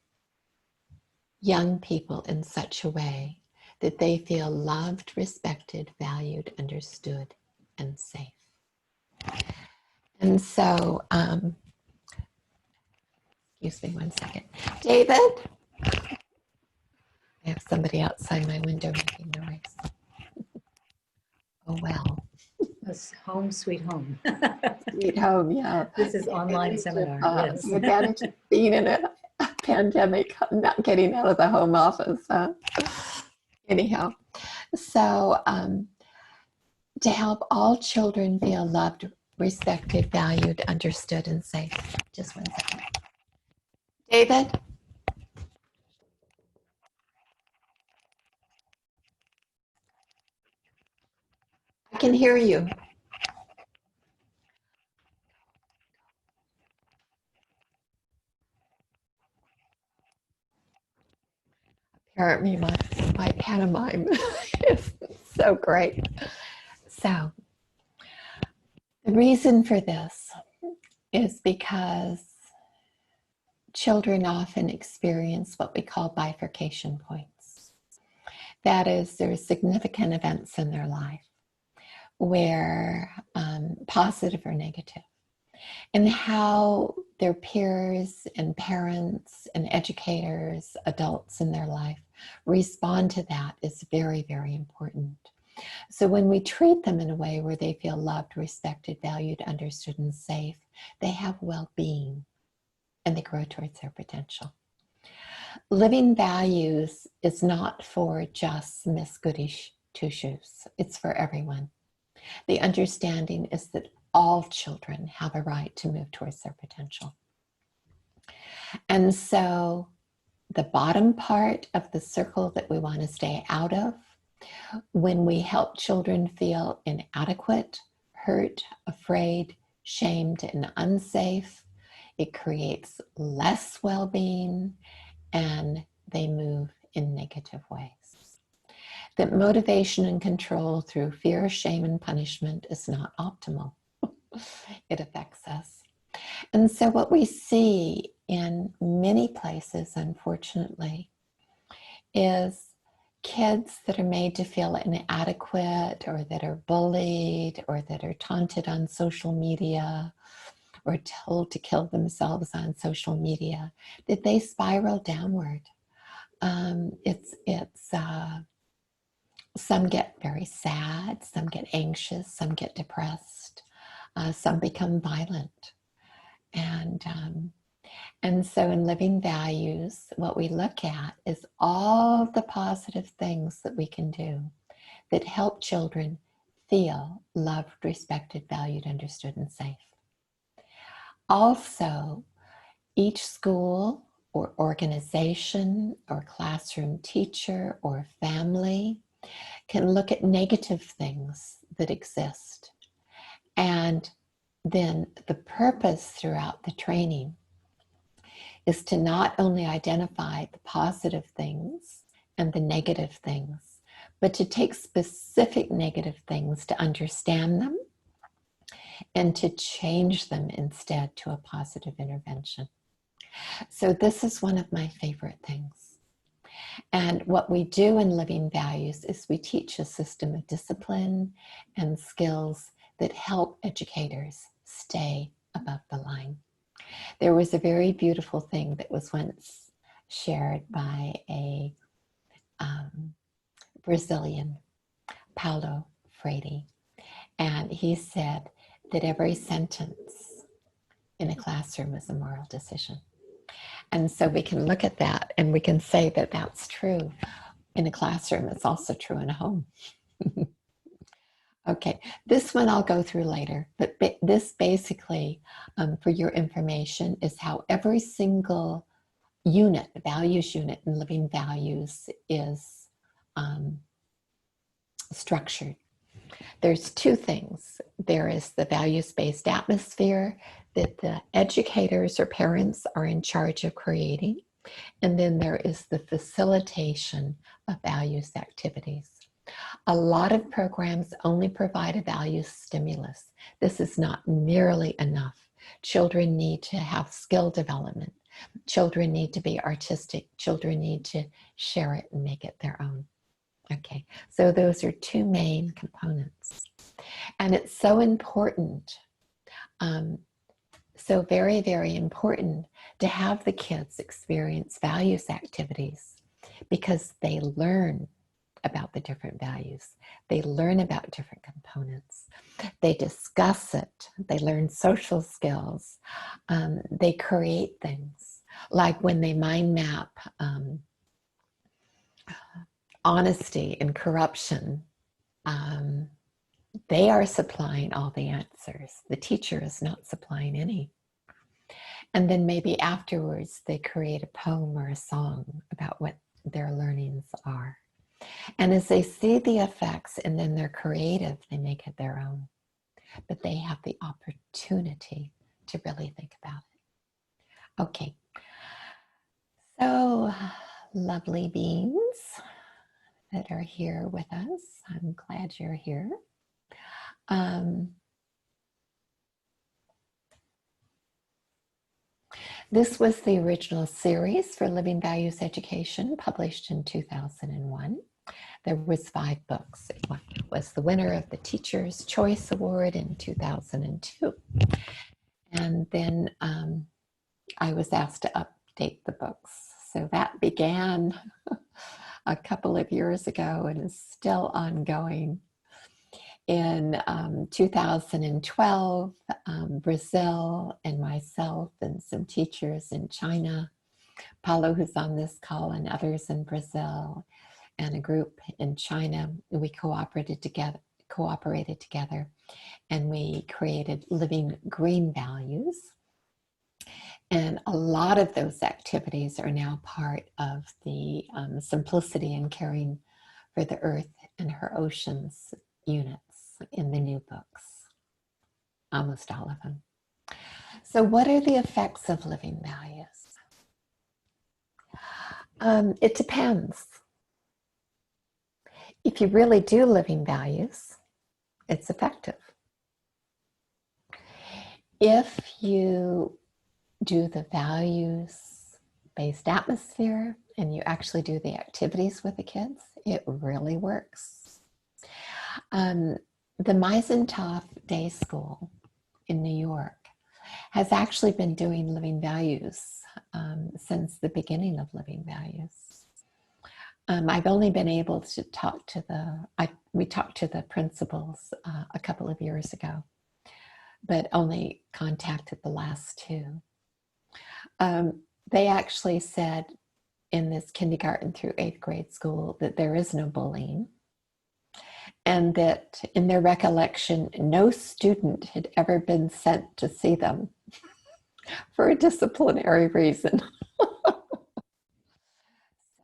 young people in such a way that they feel loved, respected, valued, understood, and safe. And so, excuse me one second. David? I have somebody outside my window making noise. Oh, well. It's home, sweet home. Sweet home, yeah. This is online seminar, yes. The advantage of being in a pandemic, not getting out of the home office. Anyhow, so to help all children feel loved, respected, valued, understood, and safe. Just one second. David? I can hear you. Apparently my pantomime is so great. So the reason for this is because children often experience what we call bifurcation points. That is, there are significant events in their life where positive or negative, and how their peers and parents and educators, adults in their life, respond to that is very, very important. So when we treat them in a way where they feel loved, respected, valued, understood, and safe, they have well-being and they grow towards their potential. Living values is not for just Miss Goody Two-Shoes. It's for everyone. The understanding is that all children have a right to move towards their potential. And so the bottom part of the circle that we want to stay out of, when we help children feel inadequate, hurt, afraid, shamed, and unsafe, it creates less well-being and they move in negative ways. That motivation and control through fear, shame, and punishment is not optimal. It affects us. And so what we see in many places, unfortunately, is kids that are made to feel inadequate, or that are bullied, or that are taunted on social media, or told to kill themselves on social media, that they spiral downward. Some get very sad, some get anxious, some get depressed, some become violent. And so in Living Values, what we look at is all the positive things that we can do that help children feel loved, respected, valued, understood, and safe. Also, each school or organization or classroom teacher or family can look at negative things that exist. And then the purpose throughout the training is to not only identify the positive things and the negative things, but to take specific negative things to understand them and to change them instead to a positive intervention. So this is one of my favorite things. And what we do in Living Values is we teach a system of discipline and skills that help educators stay above the line. There was a very beautiful thing that was once shared by a Brazilian, Paulo Freire, and he said that every sentence in a classroom is a moral decision. And so we can look at that and we can say that that's true in a classroom. It's also true in a home. Okay, this one I'll go through later, but this basically, for your information, is how every single unit, values unit in Living Values is structured. There's two things. There is the values-based atmosphere that the educators or parents are in charge of creating, and then there is the facilitation of values activities. A lot of programs only provide a values stimulus. This is not nearly enough. Children need to have skill development. Children need to be artistic. Children need to share it and make it their own. Okay, so those are two main components. And it's so important, so very, very important to have the kids experience values activities because they learn about the different values. They learn about different components. They discuss it. They learn social skills. They create things. Like when they mind map honesty and corruption, they are supplying all the answers. The teacher is not supplying any. And then maybe afterwards they create a poem or a song about what their learnings are. And as they see the effects and then they're creative, they make it their own. But they have the opportunity to really think about it. Okay. So, lovely beings that are here with us. I'm glad you're here. This was the original series for Living Values Education, published in 2001. There was 5 books. It was the winner of the Teacher's Choice Award in 2002. And then I was asked to update the books. So that began a couple of years ago and is still ongoing. In 2012, Brazil and myself and some teachers in China, Paulo, who's on this call, and others in Brazil, and a group in China, we cooperated together, and we created Living Green Values. And a lot of those activities are now part of the Simplicity and Caring for the Earth and Her Oceans units in the new books, almost all of them. So what are the effects of living values? It depends. If you really do living values, it's effective. If you do the values-based atmosphere and you actually do the activities with the kids, it really works. The Meisenhof Day School in New York has actually been doing living values since the beginning of living values. I've only been able to talk to we talked to the principals a couple of years ago, but only contacted the last two. They actually said in this kindergarten through 8th grade school that there is no bullying, and that in their recollection, no student had ever been sent to see them for a disciplinary reason.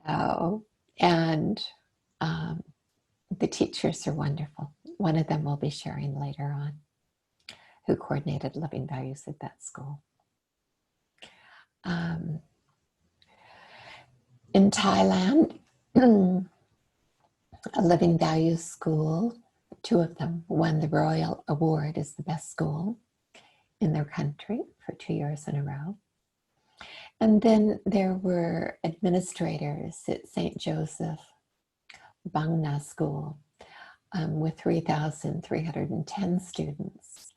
So, and the teachers are wonderful. One of them will be sharing later on, who coordinated living values at that school. In Thailand, a living values school, two of them won the Royal Award as the best school in their country for 2 years in a row. And then there were administrators at St. Joseph Bangna School with 3,310 students.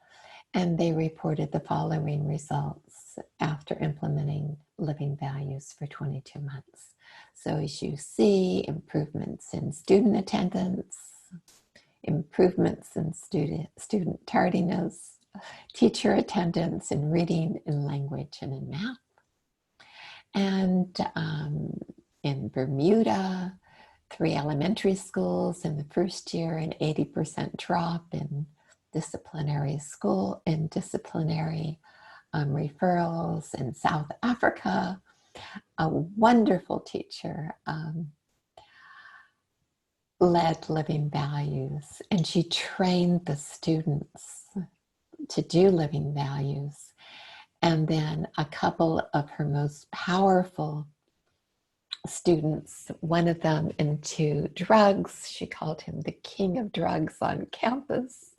And they reported the following results after implementing living values for 22 months. So as you see, improvements in student attendance, improvements in student tardiness, teacher attendance in reading, in language, and in math. And in Bermuda, 3 elementary schools in the first year, an 80% drop in disciplinary referrals. In South Africa, a wonderful teacher led living values, and she trained the students to do living values. And then a couple of her most powerful students, one of them into drugs, she called him the king of drugs on campus,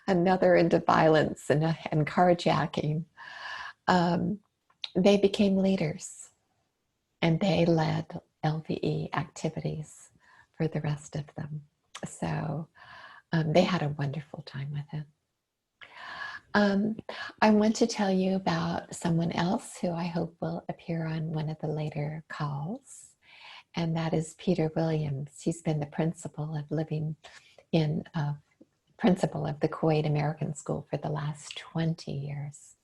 another into violence and carjacking. They became leaders, and they led LVE activities for the rest of them. So they had a wonderful time with it. I want to tell you about someone else who I hope will appear on one of the later calls, and that is Peter Williams. He's been the principal of the Kuwait American School for the last 20 years.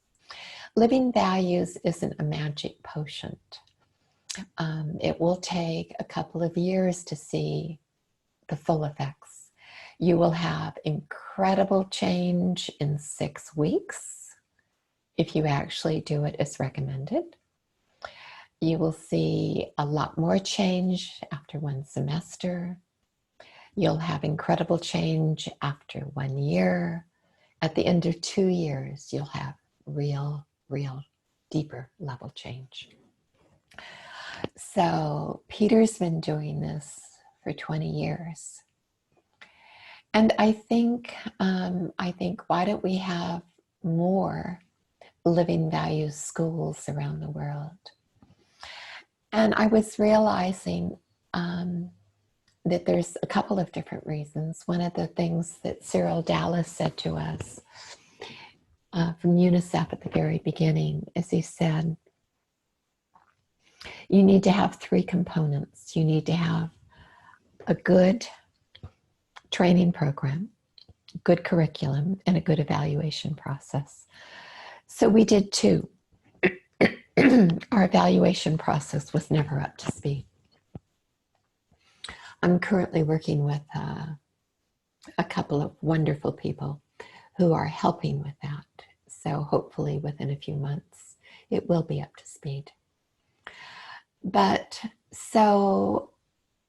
Living values isn't a magic potion. It will take a couple of years to see the full effects. You will have incredible change in 6 weeks if you actually do it as recommended. You will see a lot more change after 1 semester. You'll have incredible change after 1 year. At the end of 2 years, you'll have real deeper level change. So Peter's been doing this for 20 years. And I think why don't we have more living values schools around the world? And I was realizing that there's a couple of different reasons. One of the things that Cyril Dallas said to us from UNICEF at the very beginning is he said, You need to have three components. You need to have a good training program, good curriculum, and a good evaluation process. So we did two. Our evaluation process was never up to speed. I'm currently working with a couple of wonderful people who are helping with that. So hopefully within a few months, it will be up to speed. But so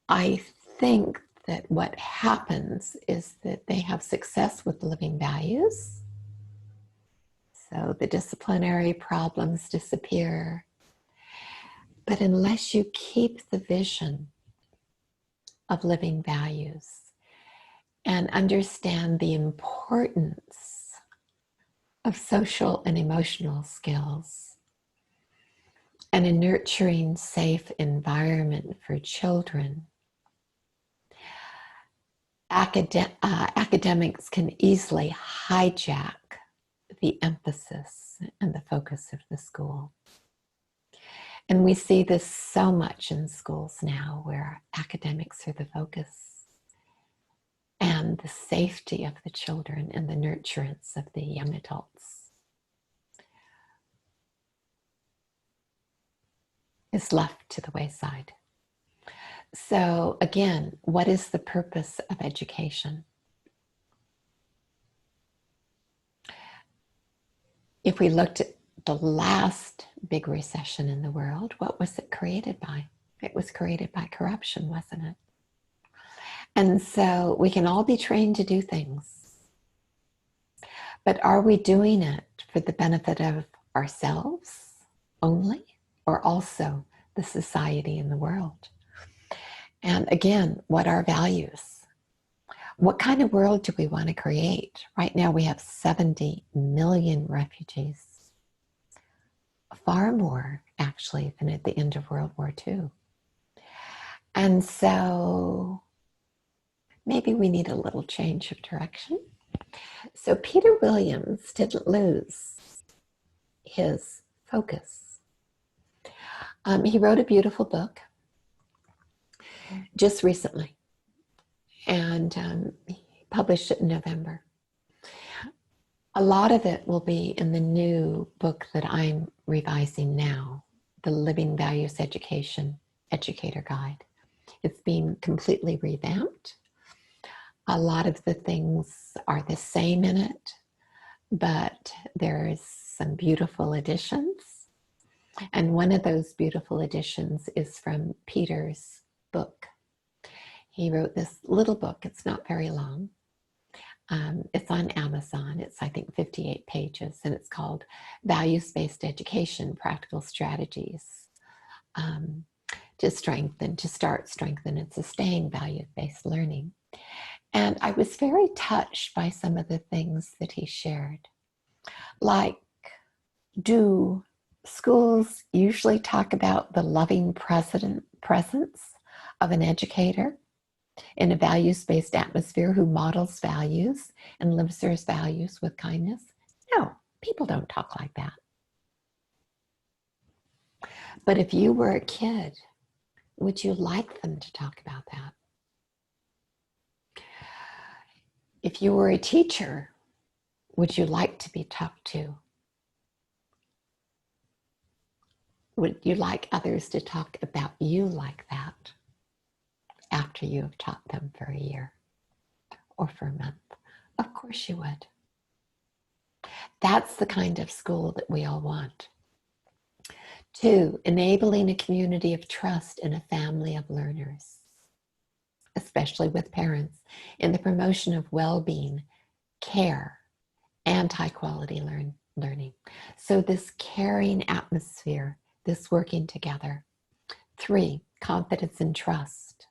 I think that what happens is that they have success with living values. So the disciplinary problems disappear. But unless you keep the vision of living values and understand the importance of social and emotional skills and a nurturing, safe environment for children, academics can easily hijack the emphasis and the focus of the school. And we see this so much in schools now, where academics are the focus and the safety of the children and the nurturance of the young adults is left to the wayside. So again, what is the purpose of education? If we looked at the last big recession in the world, what was it created by? It was created by corruption, wasn't it? And so we can all be trained to do things, but are we doing it for the benefit of ourselves only, or also the society and the world? And again, what are values? What kind of world do we want to create? Right now we have 70 million refugees. Far more, actually, than at the end of World War II. And so maybe we need a little change of direction. So Peter Williams didn't lose his focus. He wrote a beautiful book just recently, and he published it in November. A lot of it will be in the new book that I'm revising now, the Living Values Education Educator Guide. It's being completely revamped. A lot of the things are the same in it, but there's some beautiful additions. And one of those beautiful additions is from Peter's book. He wrote this little book. It's not very long. It's on Amazon. It's, I think, 58 pages, and it's called Values-Based Education, Practical Strategies to start, strengthen, and sustain value-based learning. And I was very touched by some of the things that he shared. Like, do schools usually talk about the loving presence of an educator in a values-based atmosphere who models values and lives their values with kindness? No, people don't talk like that. But if you were a kid, would you like them to talk about that? If you were a teacher, would you like to be talked to? Would you like others to talk about you like that after you have taught them for a year or for a month? Of course you would. That's the kind of school that we all want. 2, enabling a community of trust in a family of learners, especially with parents, in the promotion of well-being, care, and high-quality learning. So this caring atmosphere, this working together. 3, confidence and trust,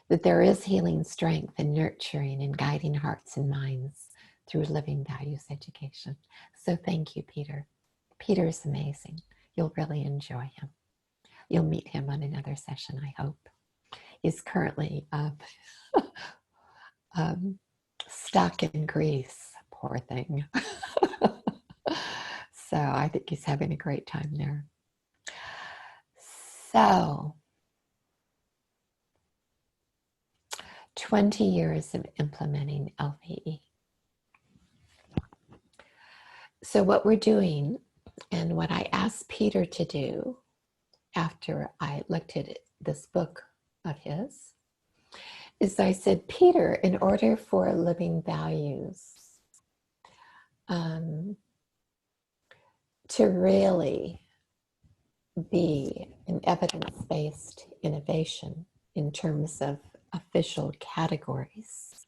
that there is healing strength and nurturing and guiding hearts and minds through living values education. So thank you, Peter. Peter is amazing. You'll really enjoy him. You'll meet him on another session, I hope. He's currently stuck in Greece, poor thing. So I think he's having a great time there. So, 20 years of implementing LVE. So what we're doing, and what I asked Peter to do after I looked at this book of his, is I said, Peter, in order for living values to really be an evidence-based innovation in terms of official categories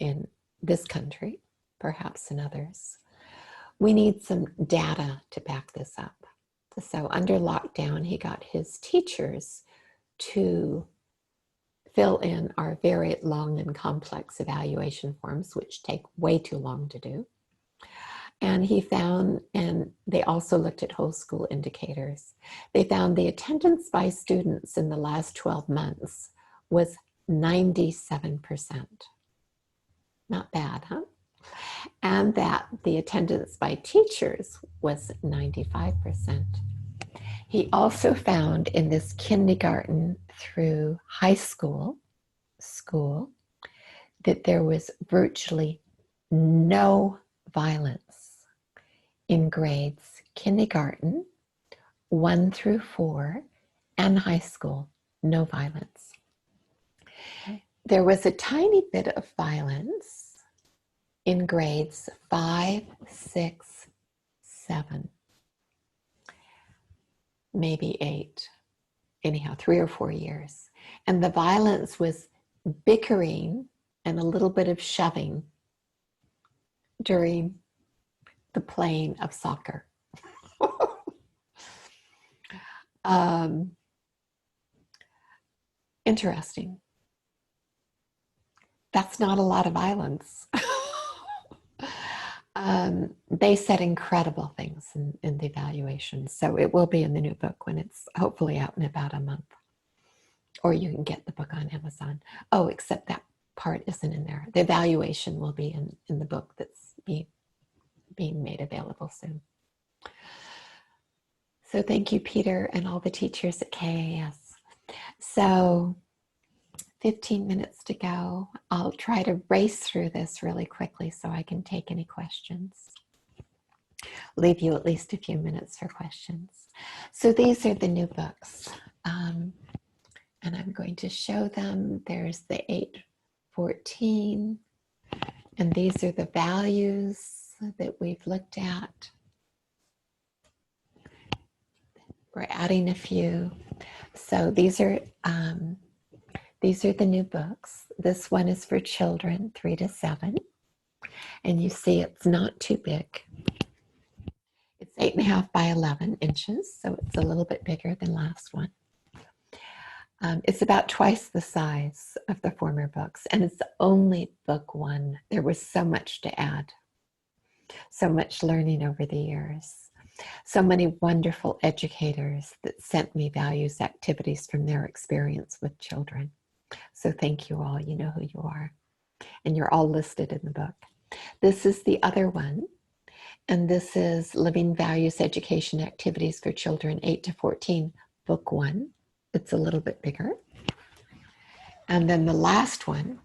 in this country, perhaps in others, we need some data to back this up. So under lockdown, he got his teachers to fill in our very long and complex evaluation forms, which take way too long to do. And he found, and they also looked at whole school indicators. They found the attendance by students in the last 12 months was 97%. Not bad, huh? And that the attendance by teachers was 95%. He also found in this kindergarten through high school that there was virtually no violence in grades kindergarten 1 through 4 and high school, no violence. There was a tiny bit of violence in grades 5, 6, 7, maybe 8, anyhow, 3 or 4 years. And the violence was bickering and a little bit of shoving during the playing of soccer. Interesting. That's not a lot of violence. They said incredible things in the evaluation. So it will be in the new book when it's hopefully out in about a month. Or you can get the book on Amazon. Oh, except that part isn't in there. The evaluation will be in the book that's being made available soon. So thank you, Peter, and all the teachers at KAS. So 15 minutes to go. I'll try to race through this really quickly so I can take any questions. Leave you at least a few minutes for questions. So these are the new books. And I'm going to show them. There's the 814. And these are the values that we've looked at. We're adding a few. So these are the new books. This one is for children 3 to 7. And you see it's not too big. It's 8.5 by 11 inches, so it's a little bit bigger than last one. It's about twice the size of the former books, and it's only book 1. There was so much to add, so much learning over the years, so many wonderful educators that sent me values activities from their experience with children. So thank you all. You know who you are, and you're all listed in the book. This is the other one, and this is Living Values Education Activities for Children 8 to 14, book 1. It's a little bit bigger. And then the last one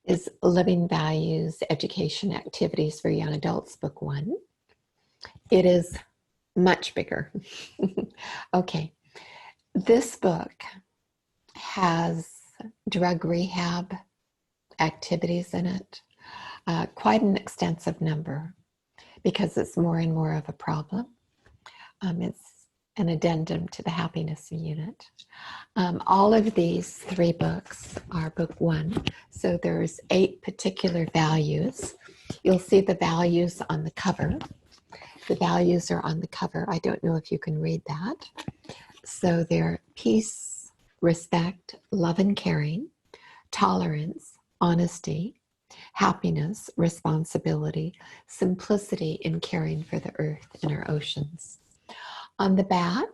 is Living Values Education Activities for Young Adults, book 1. It is much bigger. Okay, this book has drug rehab activities in it, quite an extensive number because it's more and more of a problem. It's an addendum to the happiness unit. All of these 3 books are book 1. So there's 8 particular values. You'll see the values on the cover. The values are on the cover. I don't know if you can read that. So they're peace, respect, love and caring, tolerance, honesty, happiness, responsibility, simplicity in caring for the earth and our oceans. On the back,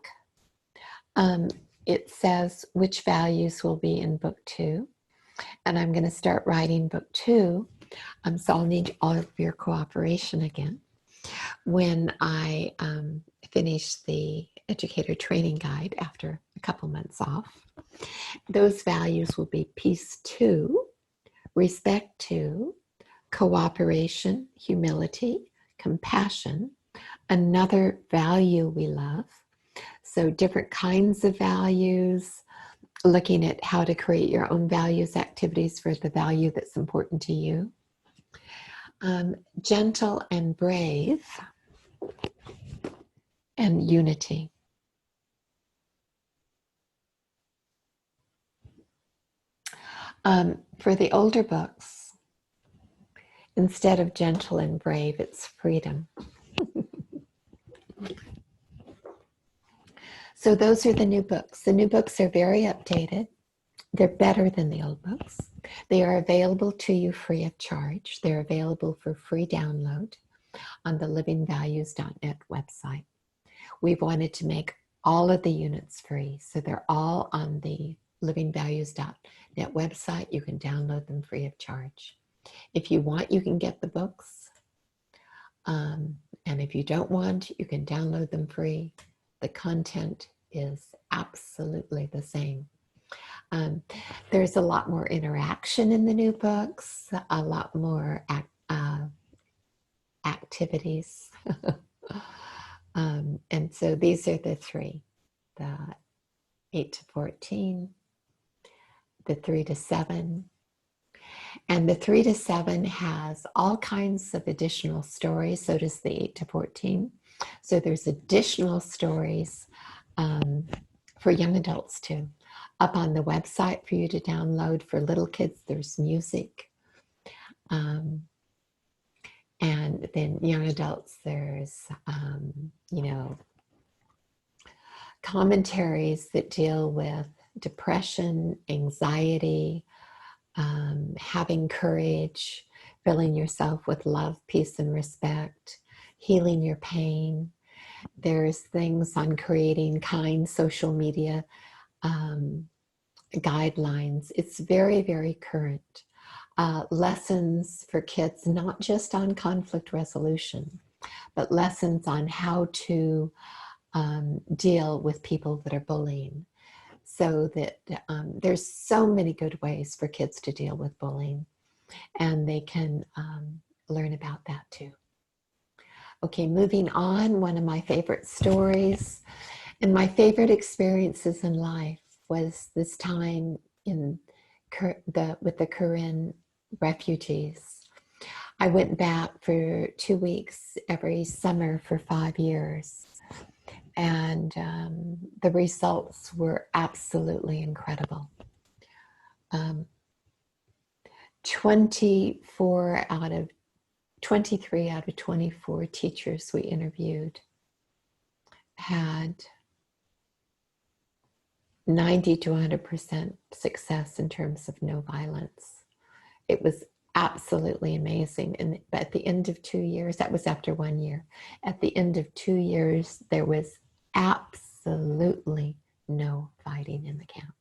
it says which values will be in book 2. And I'm going to start writing book 2. So I'll need all of your cooperation again. when I finished the educator training guide after a couple months off. Those values will be peace 2, respect 2, cooperation, humility, compassion, another value we love. So different kinds of values, looking at how to create your own values activities for the value that's important to you. Gentle and brave, and unity. For the older books, instead of gentle and brave, it's freedom. So those are the new books. The new books are very updated. They're better than the old books. They are available to you free of charge. They're available for free download on the livingvalues.net website. We've wanted to make all of the units free, so they're all on the livingvalues.net website. You can download them free of charge. If you want, you can get the books. And if you don't want, you can download them free. The content is absolutely the same. There's a lot more interaction in the new books, a lot more activities. And so these are the three, the 8 to 14, the 3 to 7. And the 3 to 7 has all kinds of additional stories. So does the 8 to 14. So there's additional stories for young adults too. Up on the website for you to download. For little kids, there's music. And then young adults, there's, commentaries that deal with depression, anxiety, having courage, filling yourself with love, peace, and respect, healing your pain. There's things on creating kind social media guidelines. It's very, very current. Lessons for kids, not just on conflict resolution, but lessons on how to deal with people that are bullying. So that there's so many good ways for kids to deal with bullying, and they can learn about that too. Okay, moving on, one of my favorite stories and my favorite experiences in life was this time with the Korean refugees. I went back for 2 weeks every summer for 5 years. And the results were absolutely incredible. 23 out of 24 teachers we interviewed had 90 to 100% success in terms of no violence. It was absolutely amazing. And at the end of 2 years, that was after 1 year. At the end of 2 years, there was absolutely no fighting in the camp.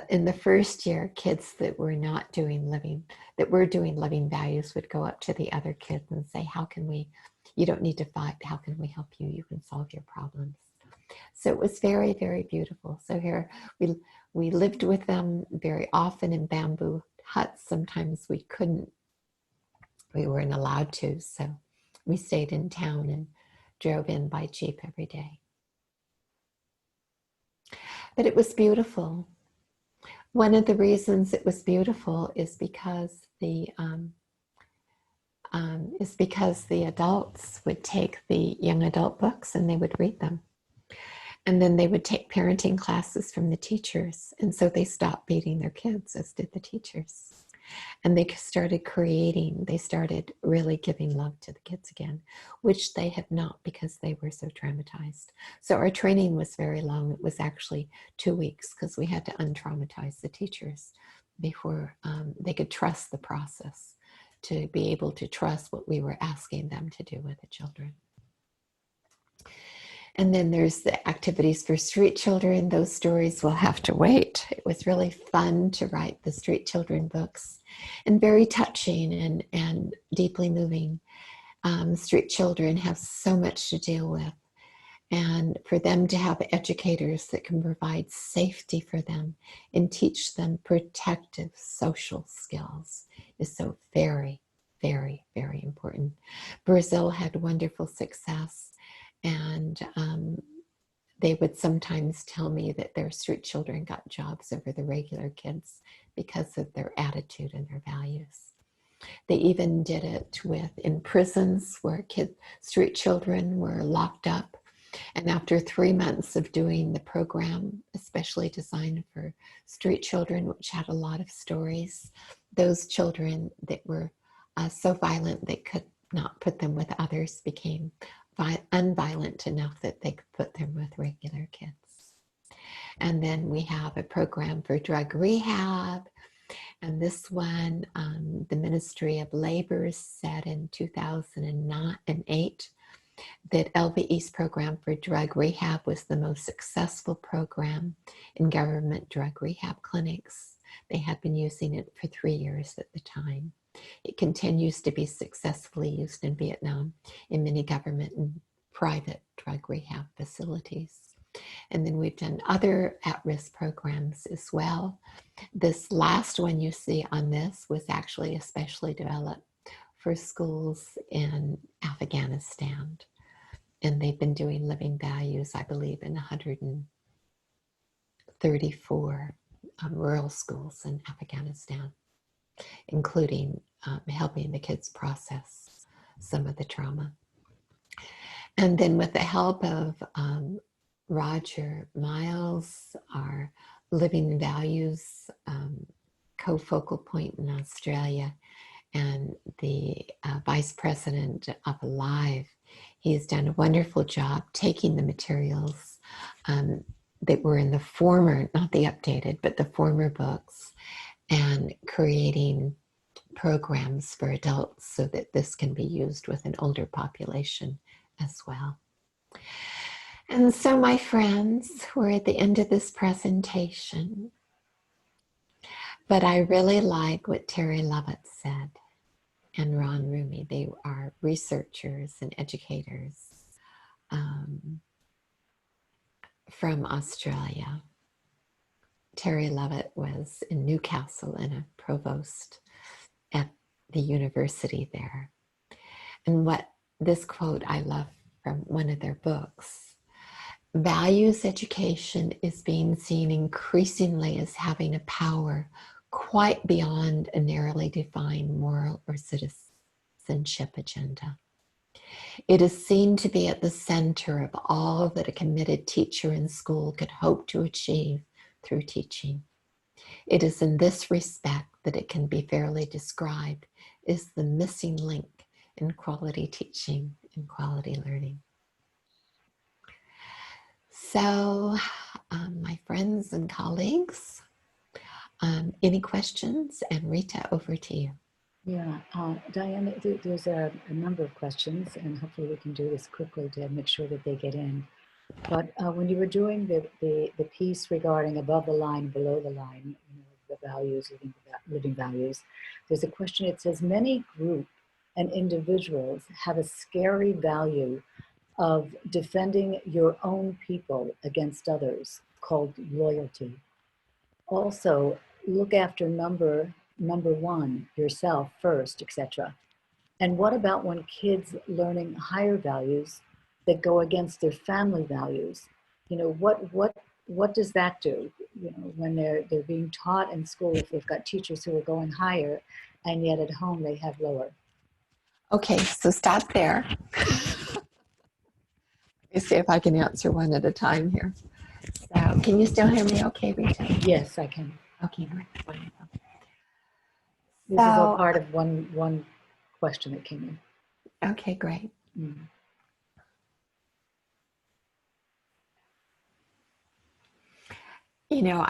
In the first year, kids that were doing living values would go up to the other kids and say, you don't need to fight, how can we help you? You can solve your problems. So it was very, very beautiful. So here we lived with them very often in bamboo huts. Sometimes we weren't allowed to. So we stayed in town and drove in by jeep every day. But it was beautiful. One of the reasons it was beautiful is because the adults would take the young adult books and they would read them. And then they would take parenting classes from the teachers. And so they stopped beating their kids, as did the teachers. And they started really giving love to the kids again, which they had not because they were so traumatized. So our training was very long. It was actually 2 weeks because we had to untraumatize the teachers before they could trust the process, to be able to trust what we were asking them to do with the children. And then there's the activities for street children. Those stories will have to wait. It was really fun to write the street children books, and very touching and deeply moving. Street children have so much to deal with. And for them to have educators that can provide safety for them and teach them protective social skills is so very, very, very important. Brazil had wonderful success, and they would sometimes tell me that their street children got jobs over the regular kids because of their attitude and their values. They even did it in prisons where street children were locked up. And after 3 months of doing the program, especially designed for street children, which had a lot of stories, those children that were so violent they could not put them with others became unviolent enough that they could put them with regular kids. And then we have a program for drug rehab. And this one, the Ministry of Labor said in 2008 that LVE's program for drug rehab was the most successful program in government drug rehab clinics. They had been using it for 3 years at the time. It continues to be successfully used in Vietnam in many government and private drug rehab facilities. And then we've done other at-risk programs as well. This last one you see on this was actually especially developed for schools in Afghanistan. And they've been doing living values, I believe, in 134 rural schools in Afghanistan, including helping the kids process some of the trauma. And then with the help of Roger Miles, our Living Values co-focal point in Australia, and the Vice President of Alive, he has done a wonderful job taking the materials that were in the former, not the updated, but the former books, and creating programs for adults so that this can be used with an older population as well. And so, my friends, we're at the end of this presentation, but I really like what Terry Lovett said and Ron Rumi. They are researchers and educators from Australia. Terry Lovett was in Newcastle and a provost at the university there. And this quote I love from one of their books: values education is being seen increasingly as having a power quite beyond a narrowly defined moral or citizenship agenda. It is seen to be at the center of all that a committed teacher in school could hope to achieve through teaching. It is in this respect that it can be fairly described as the missing link in quality teaching and quality learning. So, my friends and colleagues, any questions? And Rita, over to you. Yeah, Diane, there's a number of questions, and hopefully we can do this quickly to make sure that they get in. But when you were doing the piece regarding above the line, below the line, the values, living values, there's a question. It says, many groups and individuals have a scary value of defending your own people against others, called loyalty. Also, look after number one, yourself first, etc. And what about when kids learning higher values that go against their family values? What does that do? When they're being taught in school, if they've got teachers who are going higher, and yet at home they have lower. Okay, so stop there. Let me see if I can answer one at a time here. So, can you still hear me okay, Rita? Yes, I can. Okay, great. Wonderful. This is all part of one question that came in. Okay, great. Mm.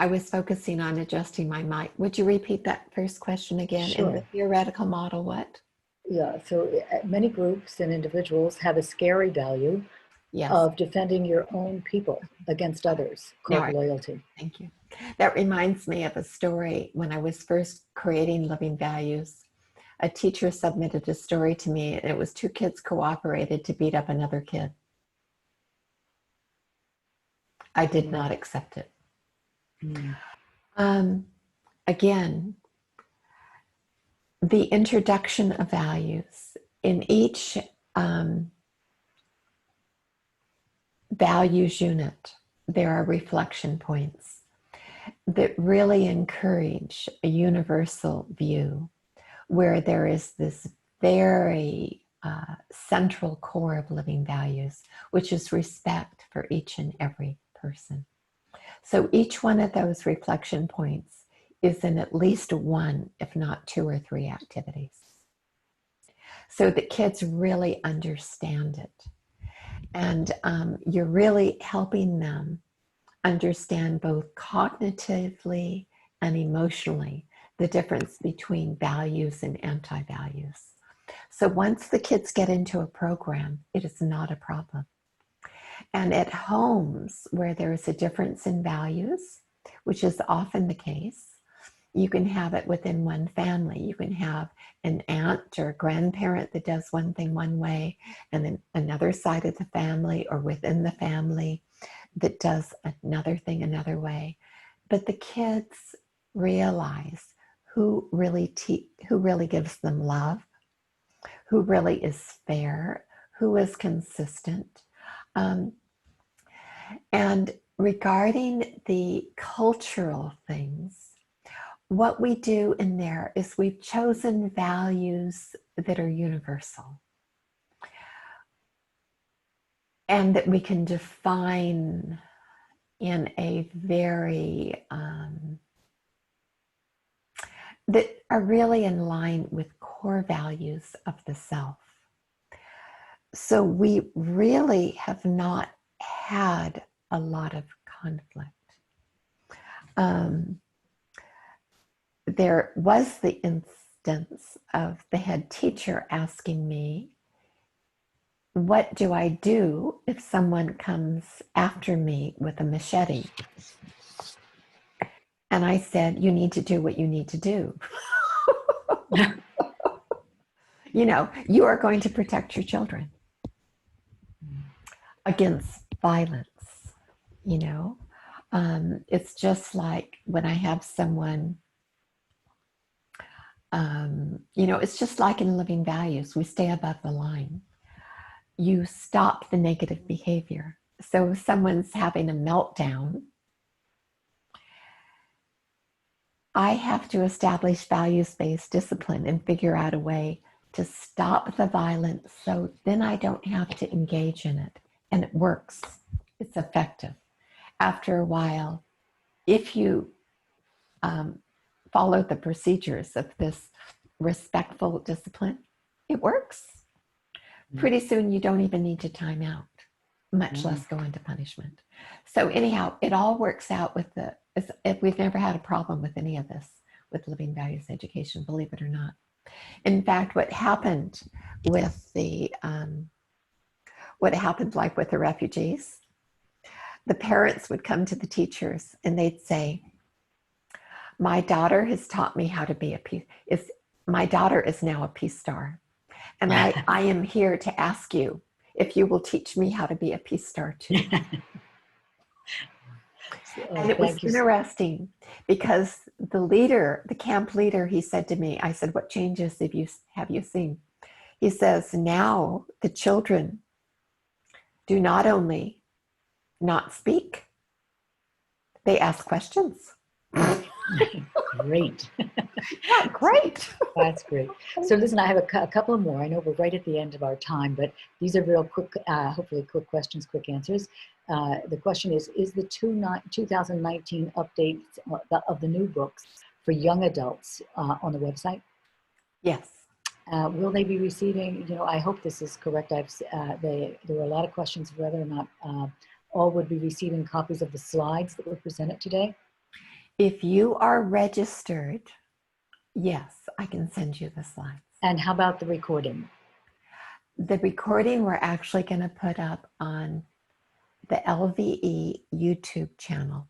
I was focusing on adjusting my mic. Would you repeat that first question again? Sure. In the theoretical model, what? Yeah, so many groups and individuals have a scary value Yes. of defending your own people against others, called loyalty. Thank you. That reminds me of a story. When I was first creating Living Values, a teacher submitted a story to me, and it was two kids cooperated to beat up another kid. I did not accept it. Again, the introduction of values. In each values unit, there are reflection points that really encourage a universal view, where there is this very central core of living values, which is respect for each and every person. So each one of those reflection points is in at least one, if not two or three activities, so that kids really understand it. And you're really helping them understand both cognitively and emotionally the difference between values and anti-values. So once the kids get into a program, it is not a problem. And at homes where there is a difference in values, which is often the case, you can have it within one family. You can have an aunt or a grandparent that does one thing one way, and then another side of the family or within the family that does another thing another way. But the kids realize who really gives them love, who really is fair, who is consistent. And regarding the cultural things, what we do in there is we've chosen values that are universal and that we can define in a very, that are really in line with core values of the self. So we really have not had a lot of conflict. There was the instance of the head teacher asking me, what do I do if someone comes after me with a machete? And I said, you need to do what you need to do. You know, you are going to protect your children against violence, you know. It's just like when I have someone, you know, it's just like in Living Values, we stay above the line. You stop the negative behavior. So if someone's having a meltdown, I have to establish values-based discipline and figure out a way to stop the violence, so then I don't have to engage in it. And it works. It's effective. After a while, if you follow the procedures of this respectful discipline, it works. Pretty soon you don't even need to time out, much less go into punishment. So anyhow, it all works out with we've never had a problem with any of this with Living Values education, believe it or not. In fact, what happened with like with the refugees, the parents would come to the teachers and they'd say, my daughter has taught me how to be my daughter is now a Peace Star. And I am here to ask you if you will teach me how to be a Peace Star too. And it was interesting because the camp leader, he said to me, I said, what changes have you seen? He says, now the children do not only not speak, they ask questions. Great. Yeah, great. That's great. So listen, I have a couple more. I know we're right at the end of our time, but these are real quick, hopefully quick questions, quick answers. The question is the 2019 updates of the new books for young adults on the website? Yes. Will they be receiving, you know, I hope this is correct. There were a lot of questions of whether or not all would be receiving copies of the slides that were presented today. If you are registered, yes, I can send you the slides. And how about the recording? The recording we're actually going to put up on the LVE YouTube channel.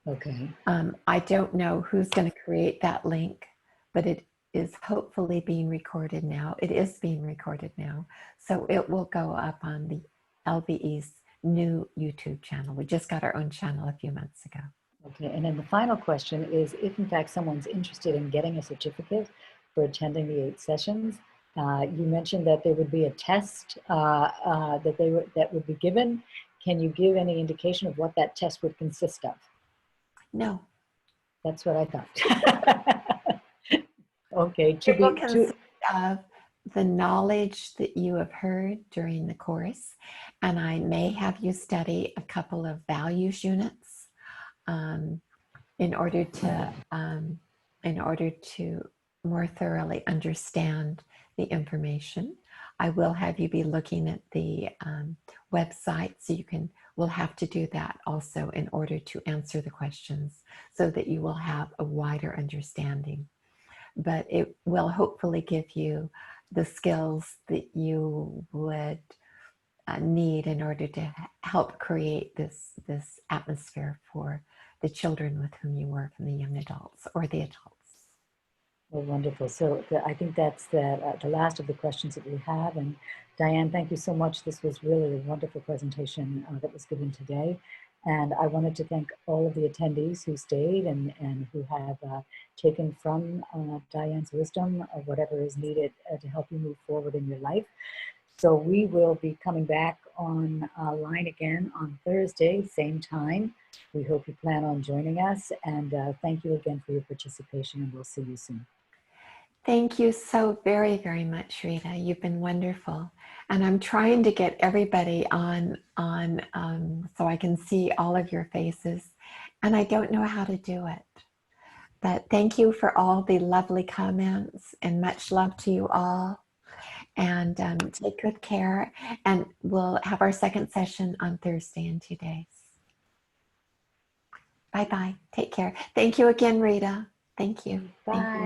Okay. I don't know who's going to create that link, but it is hopefully being recorded now. It is being recorded now. So it will go up on the LVE's new YouTube channel. We just got our own channel a few months ago. Okay, and then the final question is, if in fact someone's interested in getting a certificate for attending the 8 sessions, you mentioned that there would be a test that would be given. Can you give any indication of what that test would consist of? No. That's what I thought. Okay, It will consist of the knowledge that you have heard during the course, and I may have you study a couple of values units in order to more thoroughly understand the information. I will have you be looking at the website, so we'll have to do that also in order to answer the questions so that you will have a wider understanding. But it will hopefully give you the skills that you would need in order to help create this atmosphere for the children with whom you work and the young adults or the adults. Well, wonderful. So I think that's the last of the questions that we have. And Diane, thank you so much. This was really a wonderful presentation that was given today. And I wanted to thank all of the attendees who stayed and who have taken from Diane's wisdom of whatever is needed to help you move forward in your life. So we will be coming back online again on Thursday, same time. We hope you plan on joining us. And thank you again for your participation, and we'll see you soon. Thank you so very, very much, Rita. You've been wonderful. And I'm trying to get everybody on so I can see all of your faces. And I don't know how to do it. But thank you for all the lovely comments, and much love to you all. And take good care. And we'll have our second session on Thursday in 2 days. Bye-bye. Take care. Thank you again, Rita. Thank you. Bye. Thank you.